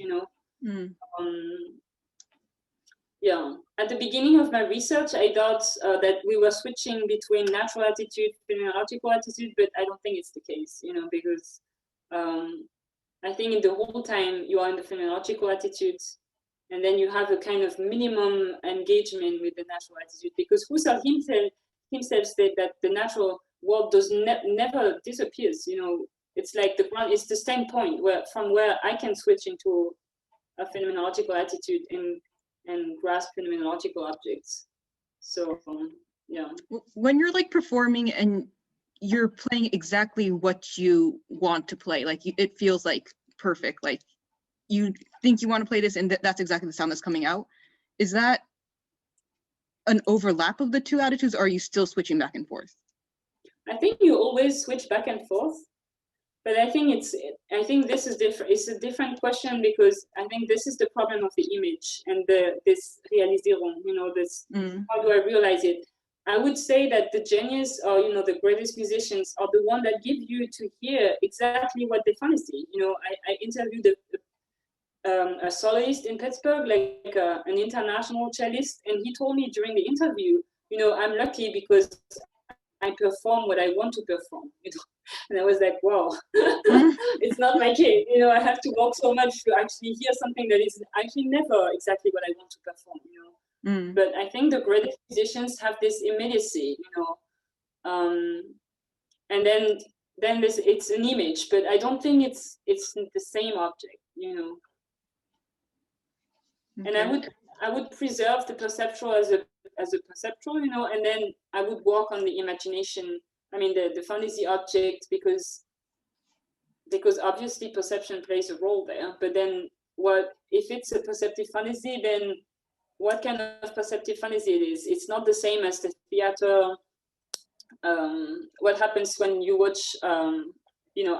Yeah. At the beginning of my research, I thought that we were switching between natural attitude, phenomenological attitude, but I don't think it's the case, because I think in the whole time you are in the phenomenological attitude, and then you have a kind of minimum engagement with the natural attitude, because Husserl himself said that the natural world never disappears. It's like the ground is the same point from where I can switch into a phenomenological attitude and grasp phenomenological objects. So yeah. When you're like performing and you're playing exactly what you want to play, like it feels like perfect, like you think you want to play this and that's exactly the sound that's coming out. Is that an overlap of the two attitudes, or are you still switching back and forth? I think you always switch back and forth, but I think this is different. It's a different question, because I think this is the problem of the image and this Realisierung, this, how do I realize it? I would say that the genius, or the greatest musicians, are the one that give you to hear exactly what they fancy. I interviewed a soloist in Pittsburgh, like an international cellist, and he told me during the interview, I'm lucky because I perform what I want to perform. And I was like, wow, it's not my case. I have to work so much to actually hear something that is actually never exactly what I want to perform. But I think the greatest musicians have this immediacy, and then it's an image, but I don't think it's the same object, Okay. And I would preserve the perceptual as a perceptual, and then I would work on the imagination. I mean, the fantasy object, because obviously perception plays a role there. But then, if it's a perceptive fantasy? Then what kind of perceptive fantasy it is? It's not the same as the theater. What happens when you watch,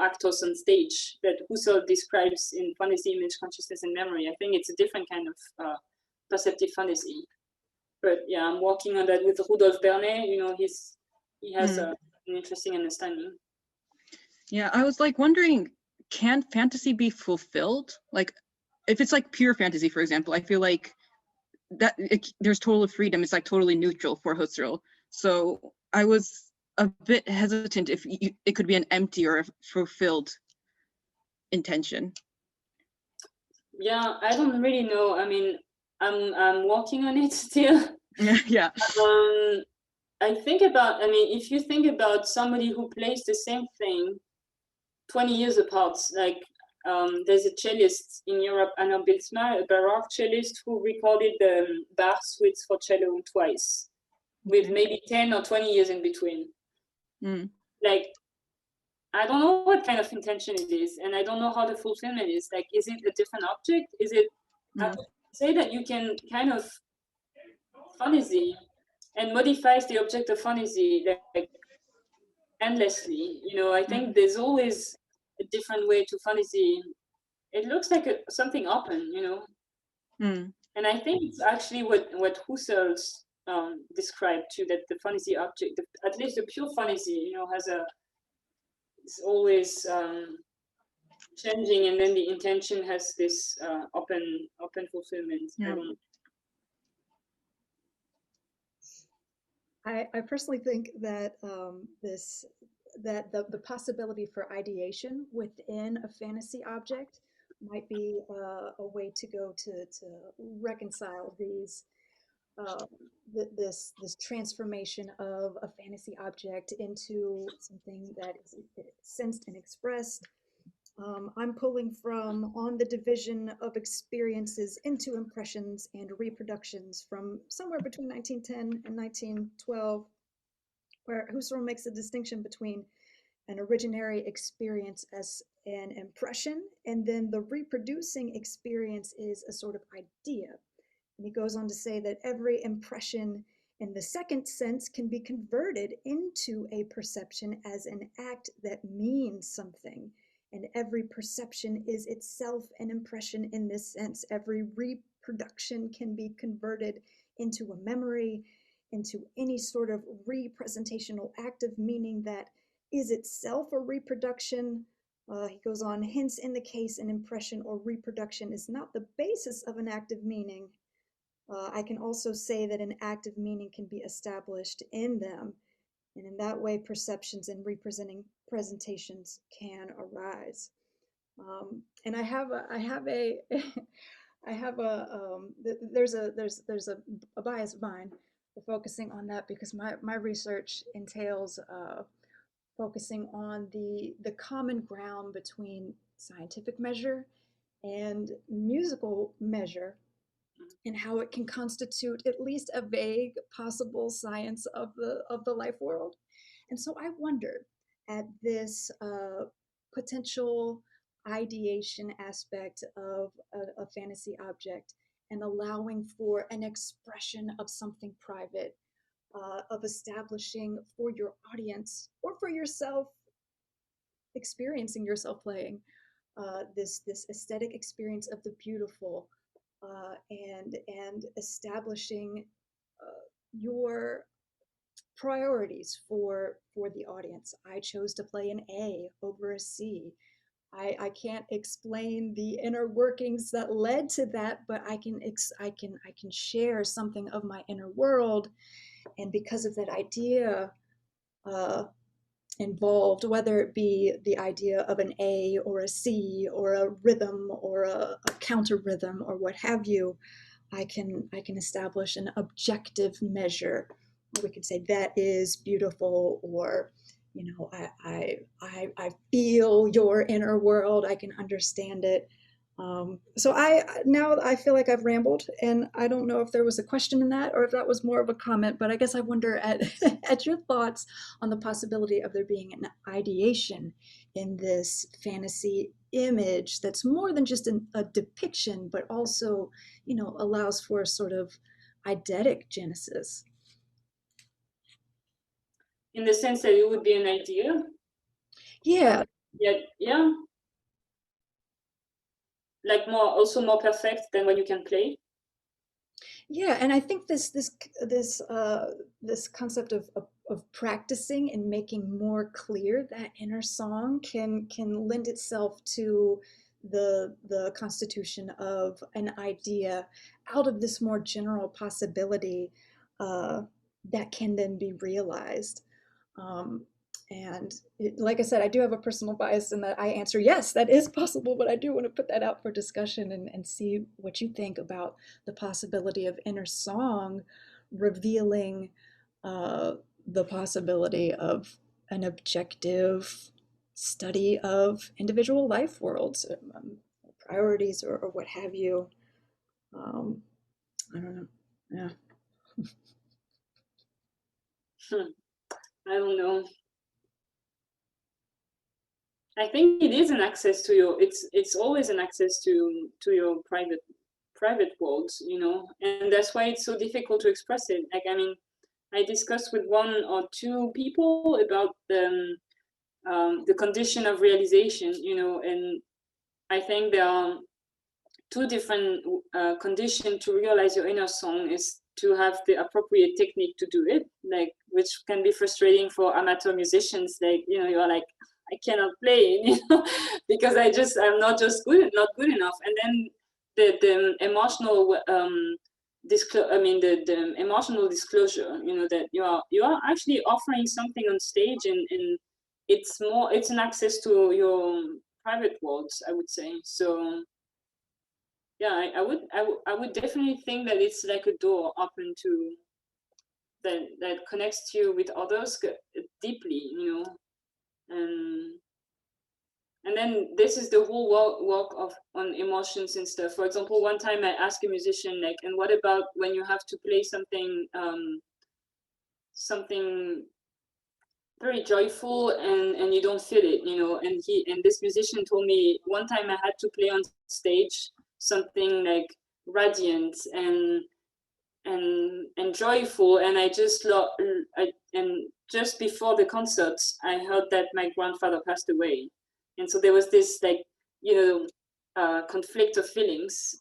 actors on stage that Husserl describes in Fantasy, Image, Consciousness, and Memory? I think it's a different kind of perceptive fantasy. But yeah, I'm working on that with Rudolf Bernet. He has an interesting understanding. Yeah, I was like wondering, can fantasy be fulfilled? Like, if it's like pure fantasy, for example, I feel like that there's total freedom. It's like totally neutral for Husserl. So I was a bit hesitant if it could be an empty or a fulfilled intention. Yeah, I don't really know. I mean, I'm working on it still. Yeah. If you think about somebody who plays the same thing 20 years apart, like there's a cellist in Europe, Anna Bilsma, a Baroque cellist, who recorded the Bach suites for cello twice, with maybe 10 or 20 years in between. Like, I don't know what kind of intention it is, and I don't know how the fulfillment is. Like, is it a different object? Is it? I would say that you can kind of fantasy and modifies the object of fantasy like endlessly. I think there's always a different way to fantasy. It looks like something open, And I think it's actually what Husserl described too, that the fantasy object, at least the pure fantasy, it's always changing, and then the intention has this open fulfillment. I personally think that the possibility for ideation within a fantasy object might be a way to go to reconcile these this transformation of a fantasy object into something that is sensed and expressed. I'm pulling from On the Division of Experiences into Impressions and Reproductions from somewhere between 1910 and 1912, where Husserl makes a distinction between an originary experience as an impression, and then the reproducing experience is a sort of idea. And he goes on to say that every impression in the second sense can be converted into a perception as an act that means something. And every perception is itself an impression in this sense. Every reproduction can be converted into a memory, into any sort of representational act of meaning that is itself a reproduction. He goes on, hence, in the case an impression or reproduction is not the basis of an act of meaning. I can also say that an act of meaning can be established in them, and in that way, perceptions and representing presentations can arise. And I have a, there's a bias of mine for focusing on that because my research entails focusing on the common ground between scientific measure and musical measure and how it can constitute at least a vague possible science of the life world. And so I wondered at this potential ideation aspect of a fantasy object and allowing for an expression of something private, of establishing for your audience or for yourself experiencing yourself playing this aesthetic experience of the beautiful, and establishing your priorities for the audience. I chose to play an A over a C. I can't explain the inner workings that led to that, but I can share something of my inner world, and because of that idea involved, whether it be the idea of an A or a C or a rhythm or a counter rhythm or what have you, I can establish an objective measure. We could say that is beautiful, or I feel your inner world. I can understand it. So I feel like I've rambled, and I don't know if there was a question in that or if that was more of a comment. But I guess I wonder at at your thoughts on the possibility of there being an ideation in this fantasy image that's more than just a depiction, but also allows for a sort of eidetic genesis. In the sense that it would be an idea. Yeah, Yeah, like more perfect than what you can play. yeah, and I think this concept of practicing and making more clear that inner song can lend itself to the constitution of an idea out of this more general possibility uh, that can then be realized. Um, and like I said, I do have a personal bias in that I answer yes, that is possible, but I do want to put that out for discussion and see what you think about the possibility of inner song revealing the possibility of an objective study of individual life worlds, priorities, or what have you. Um, I don't know. Yeah. I don't know. I think it is an access to your. It's always an access to your private worlds, and that's why it's so difficult to express it. Like, I mean, I discussed with one or two people about the condition of realization, and I think there are two different conditions to realize your inner song. Is to have the appropriate technique to do it, like, which can be frustrating for amateur musicians. Like, you're like, I cannot play, because I'm not good enough. And then the emotional the emotional disclosure, that you are actually offering something on stage, and it's an access to your private worlds, I would say. So yeah, I would definitely think that it's like a door open to that connects you with others deeply, and then this is the whole work on emotions and stuff. For example, one time I asked a musician, like, and what about when you have to play something very joyful, and you don't feel it, you know. And this musician told me one time I had to play on stage something like radiant and joyful, and and just before the concert I heard that my grandfather passed away, and so there was this, like, you know, conflict of feelings.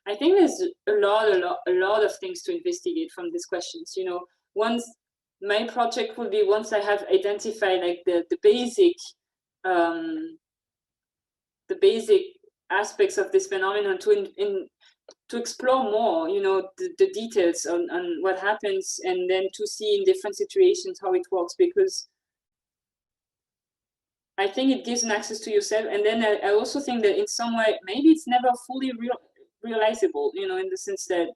I think there's a lot of things to investigate from these questions, you know. Once my project will be, once I have identified like the basic aspects of this phenomenon, to explore more, you know, the details on what happens, and then to see in different situations how it works, because I think it gives an access to yourself. And then I also think that in some way, maybe it's never fully realizable, you know, in the sense that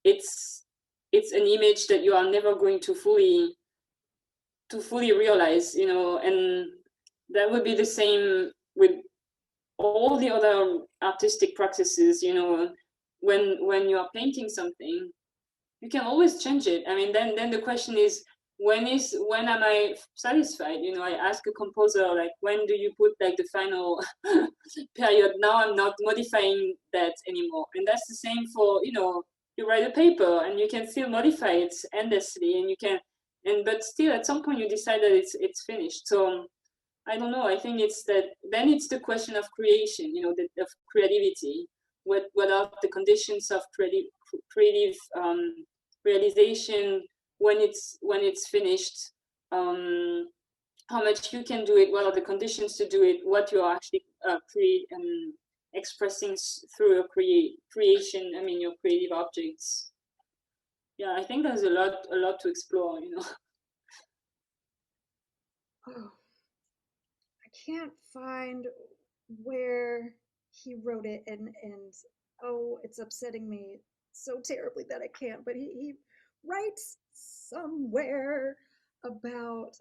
it's an image that you are never going to fully realize, you know. And that would be the same with all the other artistic practices, you know. When you are painting something, you can always change it. I mean, then the question is, when am I satisfied? You know, I ask a composer, like, when do you put like the final period? Now I'm not modifying that anymore. And that's the same for, you know, you write a paper and you can still modify it endlessly, and you can, but still at some point you decide that it's finished. So I don't know. I think it's that. Then it's the question of creation, you know, of creativity. What are the conditions of creative realization when it's finished? How much you can do it? What are the conditions to do it? What you are actually expressing through a creation. I mean, your creative objects. Yeah, I think there's a lot to explore, you know. Oh, I can't find where he wrote it, and oh, it's upsetting me so terribly that I can't. But he writes somewhere about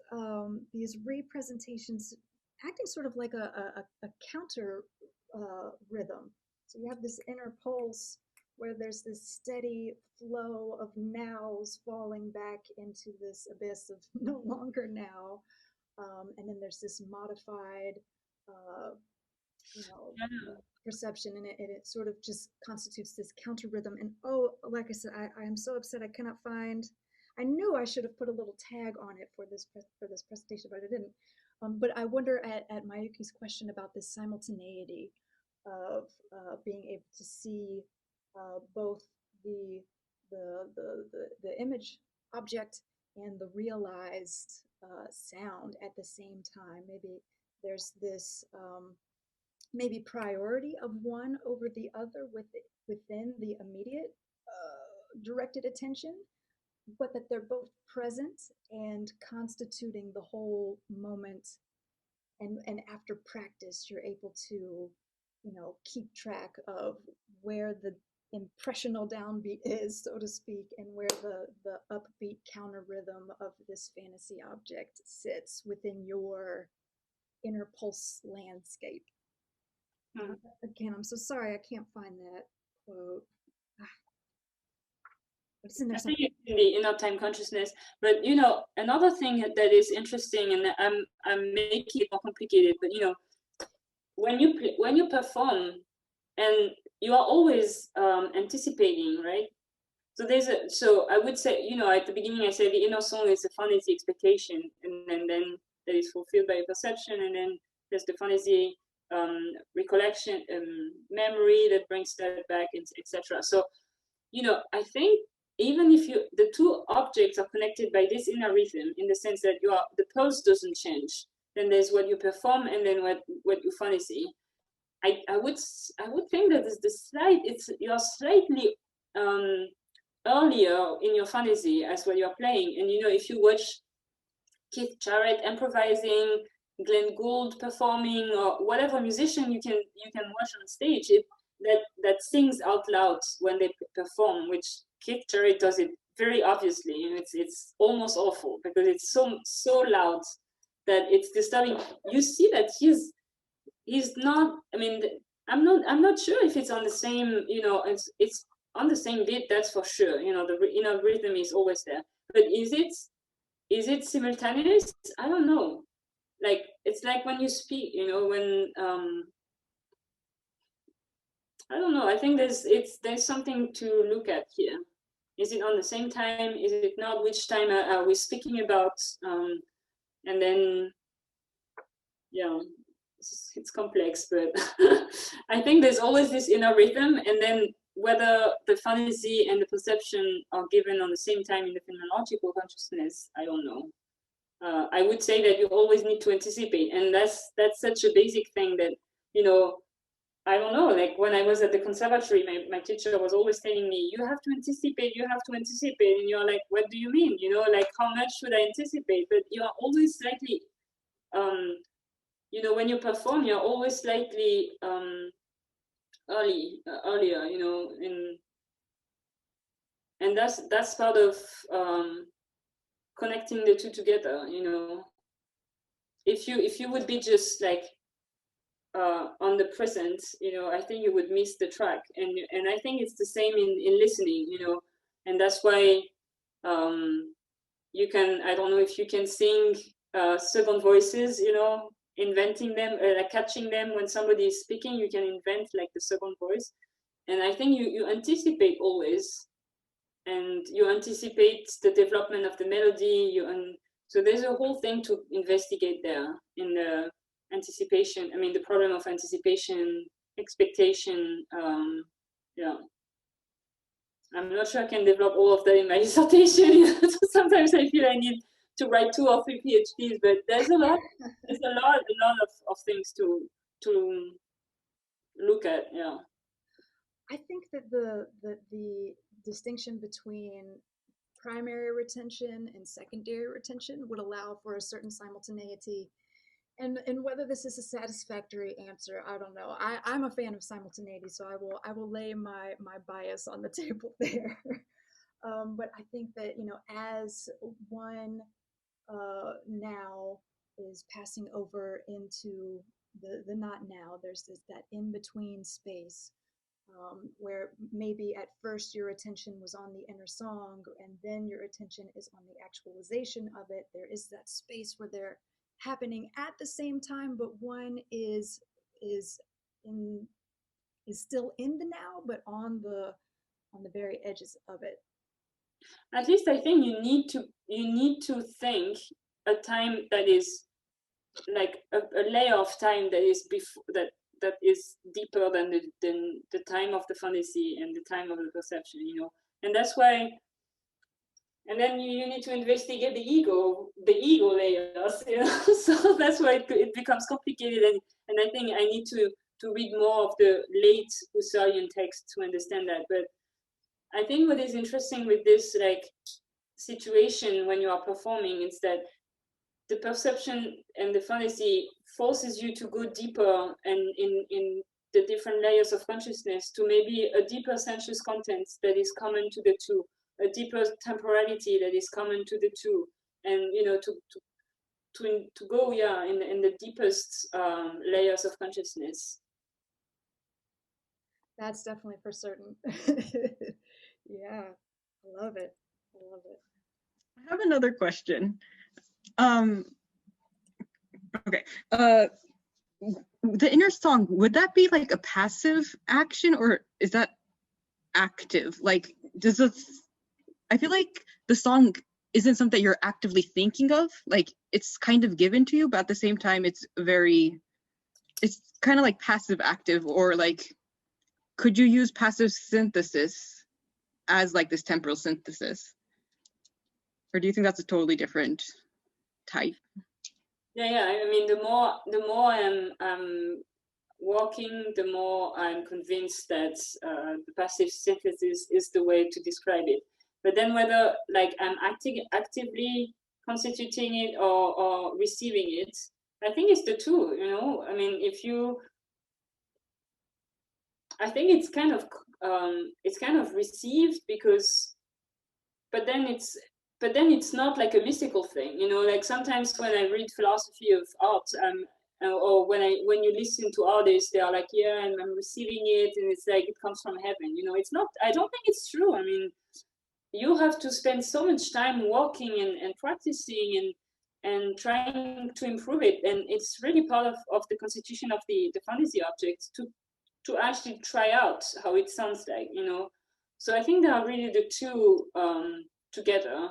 these representations acting sort of like a counter rhythm. So you have this inner pulse where there's this steady flow of nows falling back into this abyss of no longer now. And then there's this modified, uh, you know, perception, and it sort of just constitutes this counter rhythm. And oh, like I said, I am so upset I cannot find. I knew I should have put a little tag on it for this presentation, but I didn't. But I wonder at Mayuki's question about this simultaneity of being able to see both the, the image object and the realized sound at the same time. Maybe there's this maybe priority of one over the other within the immediate directed attention, but that they're both present and constituting the whole moment. And after practice, you're able to, you know, keep track of where the impressional downbeat is, so to speak, and where the upbeat counter rhythm of this fantasy object sits within your inner pulse landscape. Again, I'm so sorry I can't find that quote. But isn't there I something? think it's in the inner time consciousness. But you know, another thing that is interesting, and I'm making it more complicated, but you know, when you perform, and you are always anticipating, right? So I would say, you know, at the beginning I said the inner song is the fantasy expectation, and then that is fulfilled by perception, and then there's the fantasy recollection, memory that brings that back, etc. So, you know, I think even if the two objects are connected by this inner rhythm, in the sense that the pulse doesn't change, then there's what you perform, and then what you fantasy. I would think that you're slightly earlier in your fantasy as what you're playing. And you know, if you watch Keith Jarrett improvising, Glenn Gould performing, or whatever musician you can watch on stage, that sings out loud when they perform, which Keith Jarrett does it very obviously. You know, it's almost awful because it's so loud that it's disturbing. You see that he's not. I mean, I'm not sure if it's on the same. You know, it's on the same beat. That's for sure. You know, the inner rhythm is always there. But is it is it simultaneous? I don't know. Like, it's like when you speak, you know, when I don't know. I think there's something to look at here. Is it on the same time? Is it not? Which time are we speaking about? And then, yeah, it's complex, but I think there's always this inner rhythm, and then whether the fantasy and the perception are given on the same time in the phenomenological consciousness, I don't know. I would say that you always need to anticipate, and that's such a basic thing that, you know, I don't know, like when I was at the conservatory, my teacher was always telling me, you have to anticipate, and you're like, what do you mean? You know, like, how much should I anticipate? But you are always slightly, you know, when you perform, you're always slightly earlier, you know, and that's part of connecting the two together, you know. If you would be just like on the present, you know, I think you would miss the track, and I think it's the same in listening, you know, and that's why you can, I don't know if you can sing second voices, you know, inventing them, like catching them when somebody is speaking, you can invent like the second voice, and I think you anticipate always, and you anticipate the development of the melody, so there's a whole thing to investigate there in the anticipation. I mean, the problem of anticipation, expectation. Yeah, I'm not sure I can develop all of that in my dissertation. Sometimes I feel I need to write 2 or 3 PhDs, but there's a lot of things to look at. Yeah. I think that the distinction between primary retention and secondary retention would allow for a certain simultaneity. And whether this is a satisfactory answer, I don't know. I'm a fan of simultaneity, so I will lay my bias on the table there. But I think that, you know, as one now is passing over into the not now, there's that in between space, where maybe at first your attention was on the inner song and then your attention is on the actualization of it. There is that space where they're happening at the same time, but one is in is still in the now, but on the very edges of it. At least I think you need to think a time that is like a layer of time that is before that is deeper than the time of the fantasy and the time of the perception, you know. And that's why, and then you need to investigate the ego layers, you know. So that's why it becomes complicated, and I think I need to read more of the late Husserlian text to understand that. But I think what is interesting with this like situation when you are performing is that the perception and the fantasy forces you to go deeper and in the different layers of consciousness to maybe a deeper sensuous content that is common to the two, a deeper temporality that is common to the two, and you know, to go, yeah, in the deepest layers of consciousness. That's definitely for certain. Yeah, I love it. I love it. I have another question. Okay. The inner song, would that be like a passive action or is that active? Like, does this, I feel like the song isn't something you're actively thinking of. Like, it's kind of given to you, but at the same time, it's kind of like passive active, or like, could you use passive synthesis as like this temporal synthesis? Or do you think that's a totally different type? Yeah. I mean, the more I'm working, the more I'm convinced that the passive synthesis is the way to describe it. But then whether like I'm actively constituting it or receiving it, I think it's the two, you know. I mean, I think it's kind of received because, but then it's not like a mystical thing, you know. Like sometimes when I read philosophy of art, or when you listen to artists, they are like, yeah, and I'm receiving it, and it's like it comes from heaven, you know. It's not. I don't think it's true. I mean, you have to spend so much time working and practicing and trying to improve it. And it's really part of the constitution of the fantasy object to actually try out how it sounds like, you know. So I think they are really the two together.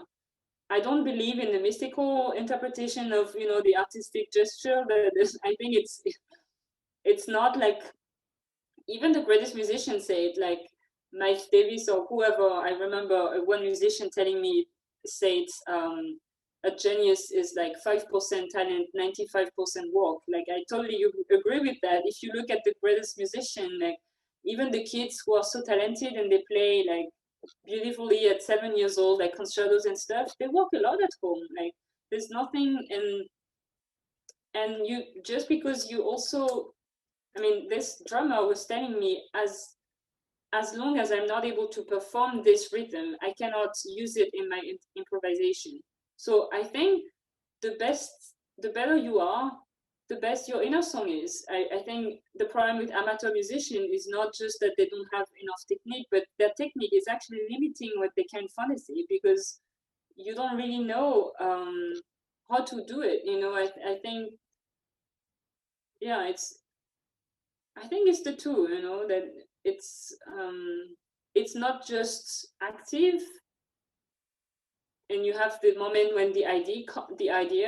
I don't believe in the mystical interpretation of, you know, the artistic gesture. I think it's not like, even the greatest musicians say it, like Mike Davis or whoever. I remember one musician telling me, said a genius is like 5% talent, 95% work. Like I totally agree with that. If you look at the greatest musician, like even the kids who are so talented and they play like beautifully at 7 years old, like concertos and stuff, they work a lot at home. Like there's nothing, and you, just because you also, I mean, this drummer was telling me, as long as I'm not able to perform this rhythm, I cannot use it in my improvisation. So I think the better you are, the best your inner song is. I think the problem with amateur musicians is not just that they don't have enough technique, but their technique is actually limiting what they can fantasy, because you don't really know how to do it. You know, I think, yeah, I think it's the two, you know, that it's not just active, and you have the moment when the idea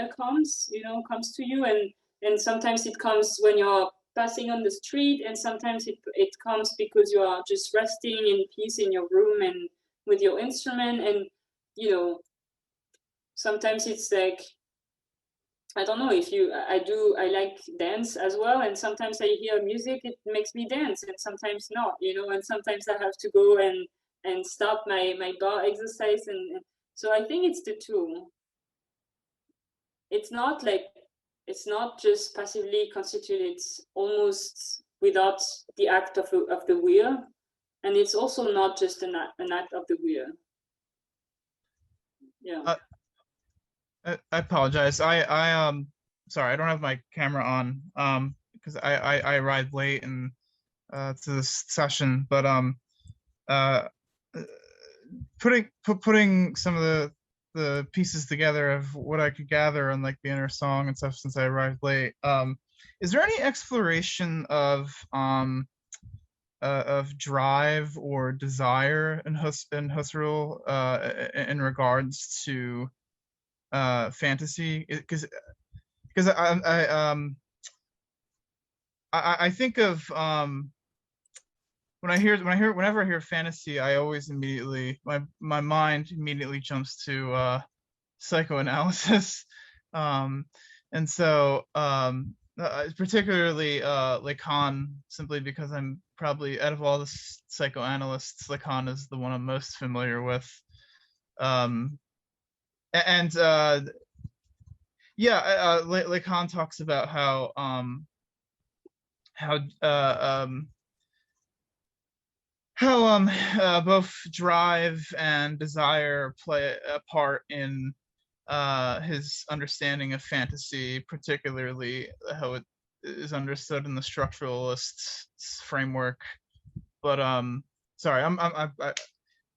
comes, you know, comes to you, and sometimes it comes when you're passing on the street, and sometimes it comes because you are just resting in peace in your room and with your instrument, and you know, sometimes it's like, I don't know, if you, I like dance as well, and sometimes I hear music, it makes me dance, and sometimes not, you know, and sometimes I have to go and stop my bar exercise, and so I think it's the two. It's not like, it's not just passively constituted, it's almost without the act of the wheel, and it's also not just an act of the wheel. Yeah. I apologize. Sorry, I don't have my camera on because I arrived late and to this session, but putting some of the pieces together of what I could gather on like the inner song and stuff since I arrived late. Is there any exploration of drive or desire in Husserl in regards to fantasy? Because I think of whenever I hear fantasy, I always immediately, my mind immediately jumps to psychoanalysis, and so particularly Lacan, simply because I'm probably, out of all the psychoanalysts, Lacan is the one I'm most familiar with, and yeah, Lacan talks about how both drive and desire play a part in his understanding of fantasy, particularly how it is understood in the structuralist framework. But sorry, I'm a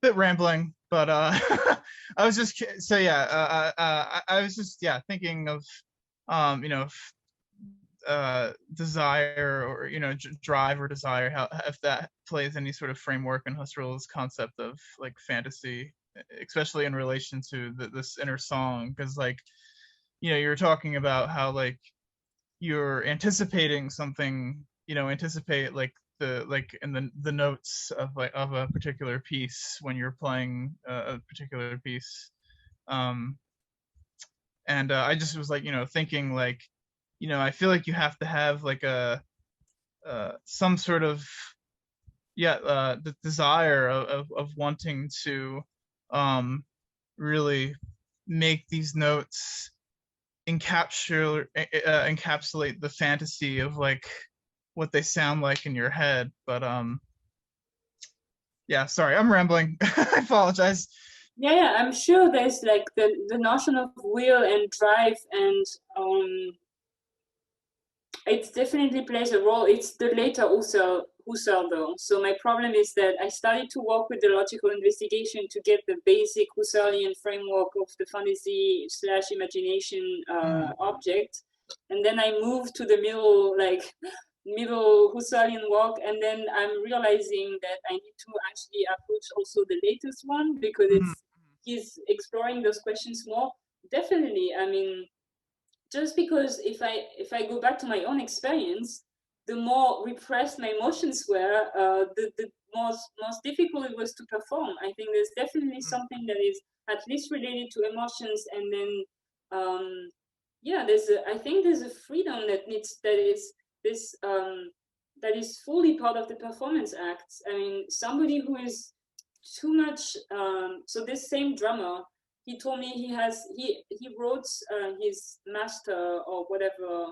bit rambling, but I was just, so yeah, I was just, yeah, thinking of you know, desire, or you know, drive or desire, how, if that plays any sort of framework in Husserl's concept of like fantasy, especially in relation to this inner song, because like, you know, you're talking about how like you're anticipating something, you know, anticipate like the, like in the notes of like of a particular piece when you're playing a particular piece, and I just was like, you know, thinking like, you know, I feel like you have to have like a some sort of, yeah, the desire of wanting to really make these notes encapsulate the fantasy of like what they sound like in your head. But yeah, sorry, I'm rambling. I apologize. Yeah, I'm sure there's like the notion of will and drive, and it definitely plays a role. It's the later Husserl though. So my problem is that I started to work with the logical investigation to get the basic Husserlian framework of the fantasy / imagination object. And then I moved to the middle Husserlian work, and then I'm realizing that I need to actually approach also the latest one because he's exploring those questions more. Definitely, I mean, just because if I go back to my own experience, the more repressed my emotions were, the most difficult it was to perform. I think there's definitely something that is at least related to emotions, and then yeah, I think there's a freedom that is fully part of the performance act. I mean, somebody who is too much. So this same drummer, he told me he wrote his master or whatever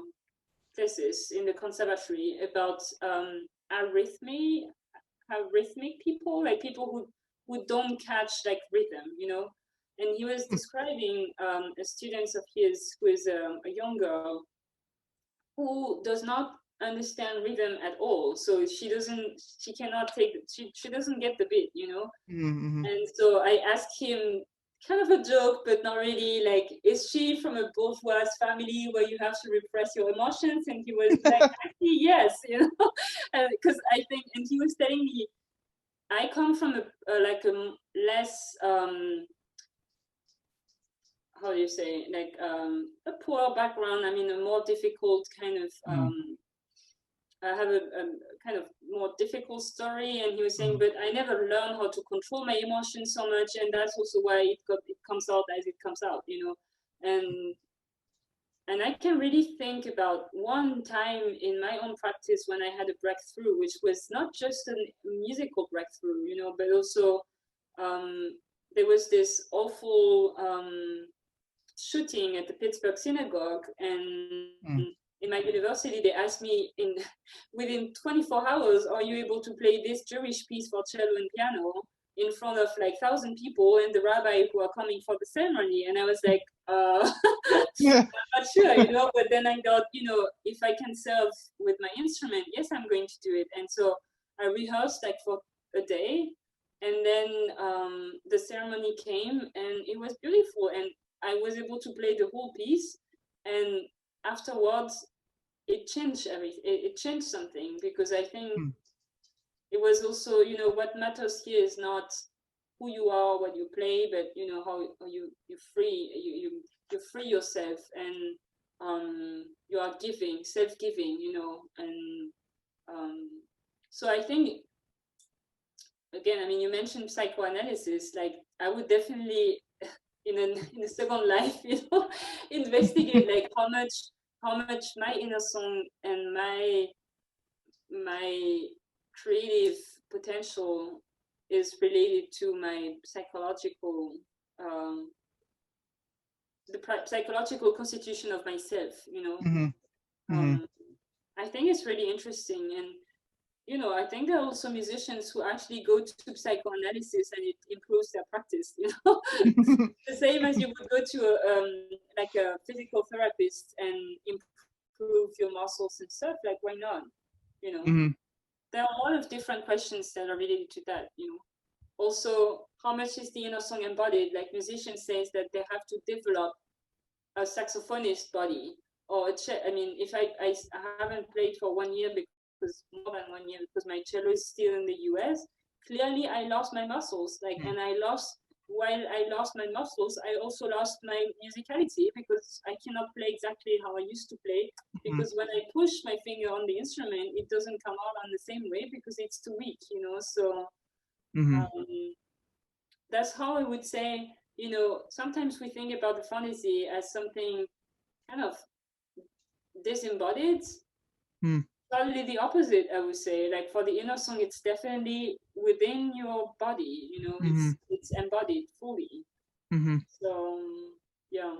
thesis in the conservatory about arrhythmic people, like people who don't catch like rhythm, you know. And he was describing a student of his who is a young girl who does not understand rhythm at all. So she doesn't get the beat, you know. And so I asked him, kind of a joke, but not really, like, is she from a bourgeois family where you have to repress your emotions? And he was like, actually, yes, you know, because I think, and he was telling me, I come from a less, how do you say, like a poor background. I mean, a more difficult kind of, I have a kind of more difficult story, and he was saying, but I never learned how to control my emotions so much, and that's also why it comes out as it comes out, you know. And I can really think about one time in my own practice when I had a breakthrough, which was not just a musical breakthrough, you know, but also there was this awful shooting at the Pittsburgh synagogue, and in my university, they asked me within 24 hours, are you able to play this Jewish piece for cello and piano in front of like 1,000 people and the rabbi who are coming for the ceremony? And I was like, Yeah. I'm not sure, you know, but then I thought, you know, if I can serve with my instrument, yes, I'm going to do it. And so I rehearsed like for a day, and then the ceremony came and it was beautiful. And I was able to play the whole piece, and afterwards it changed everything. It changed something, because I think it was also, you know, what matters here is not who you are, what you play, but you know how you free yourself, and you are giving, self-giving, you know. And so I think, again, I mean, you mentioned psychoanalysis. Like, I would definitely in a second life, you know, investigate like how much my inner song and my creative potential is related to my psychological psychological constitution of myself, you know. I think it's really interesting. And you know, I think there are also musicians who actually go to psychoanalysis and it improves their practice, you know. The same as you would go to a physical therapist and improve your muscles and stuff. Like, why not? You know, there are a lot of different questions that are related to that, you know. Also, how much is the inner song embodied? Like, musicians says that they have to develop a saxophonist body, or I mean, if I haven't played for 1 year, because more than 1 year, because my cello is still in the US, clearly I lost my muscles. Like, and while I lost my muscles, I also lost my musicality, because I cannot play exactly how I used to play, because when I push my finger on the instrument, it doesn't come out on the same way because it's too weak, you know. So that's how I would say, you know, sometimes we think about the fantasy as something kind of disembodied. Probably the opposite, I would say. Like, for the inner song, it's definitely within your body, you know. It's embodied fully. So yeah.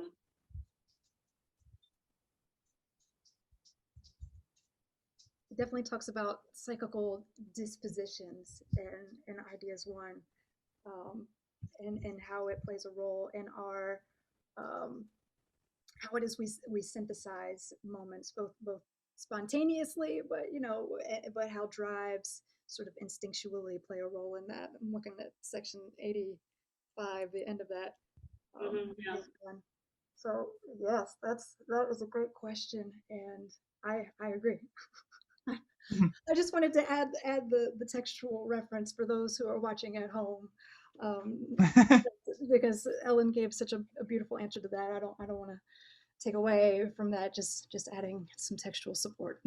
It definitely talks about psychical dispositions and ideas one, and how it plays a role in our how it is we synthesize moments, both spontaneously, but but how drives sort of instinctually play a role in that. I'm looking at section 85, the end of that. Yeah. One. So yes, that is a great question, and I agree. I just wanted to add the textual reference for those who are watching at home, um, because Ellen gave such a beautiful answer to that. I don't want to take away from that. Just adding some textual support.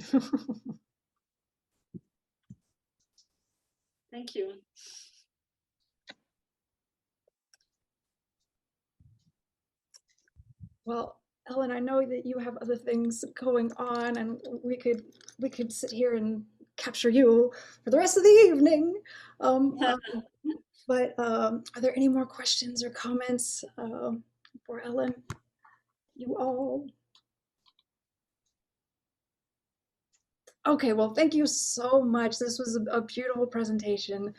Thank you. Well, Ellen, I know that you have other things going on, and we could sit here and capture you for the rest of the evening. But are there any more questions or comments for Ellen? You all? Okay, well, thank you so much. This was a beautiful presentation.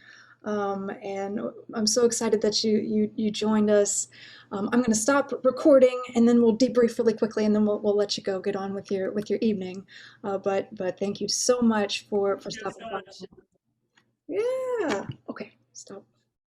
And I'm so excited that you joined us. I'm going to stop recording, and then we'll debrief really quickly, and then we'll let you go get on with your evening. But thank you so much for Thank you stopping so by. much. Yeah. Okay. Stop.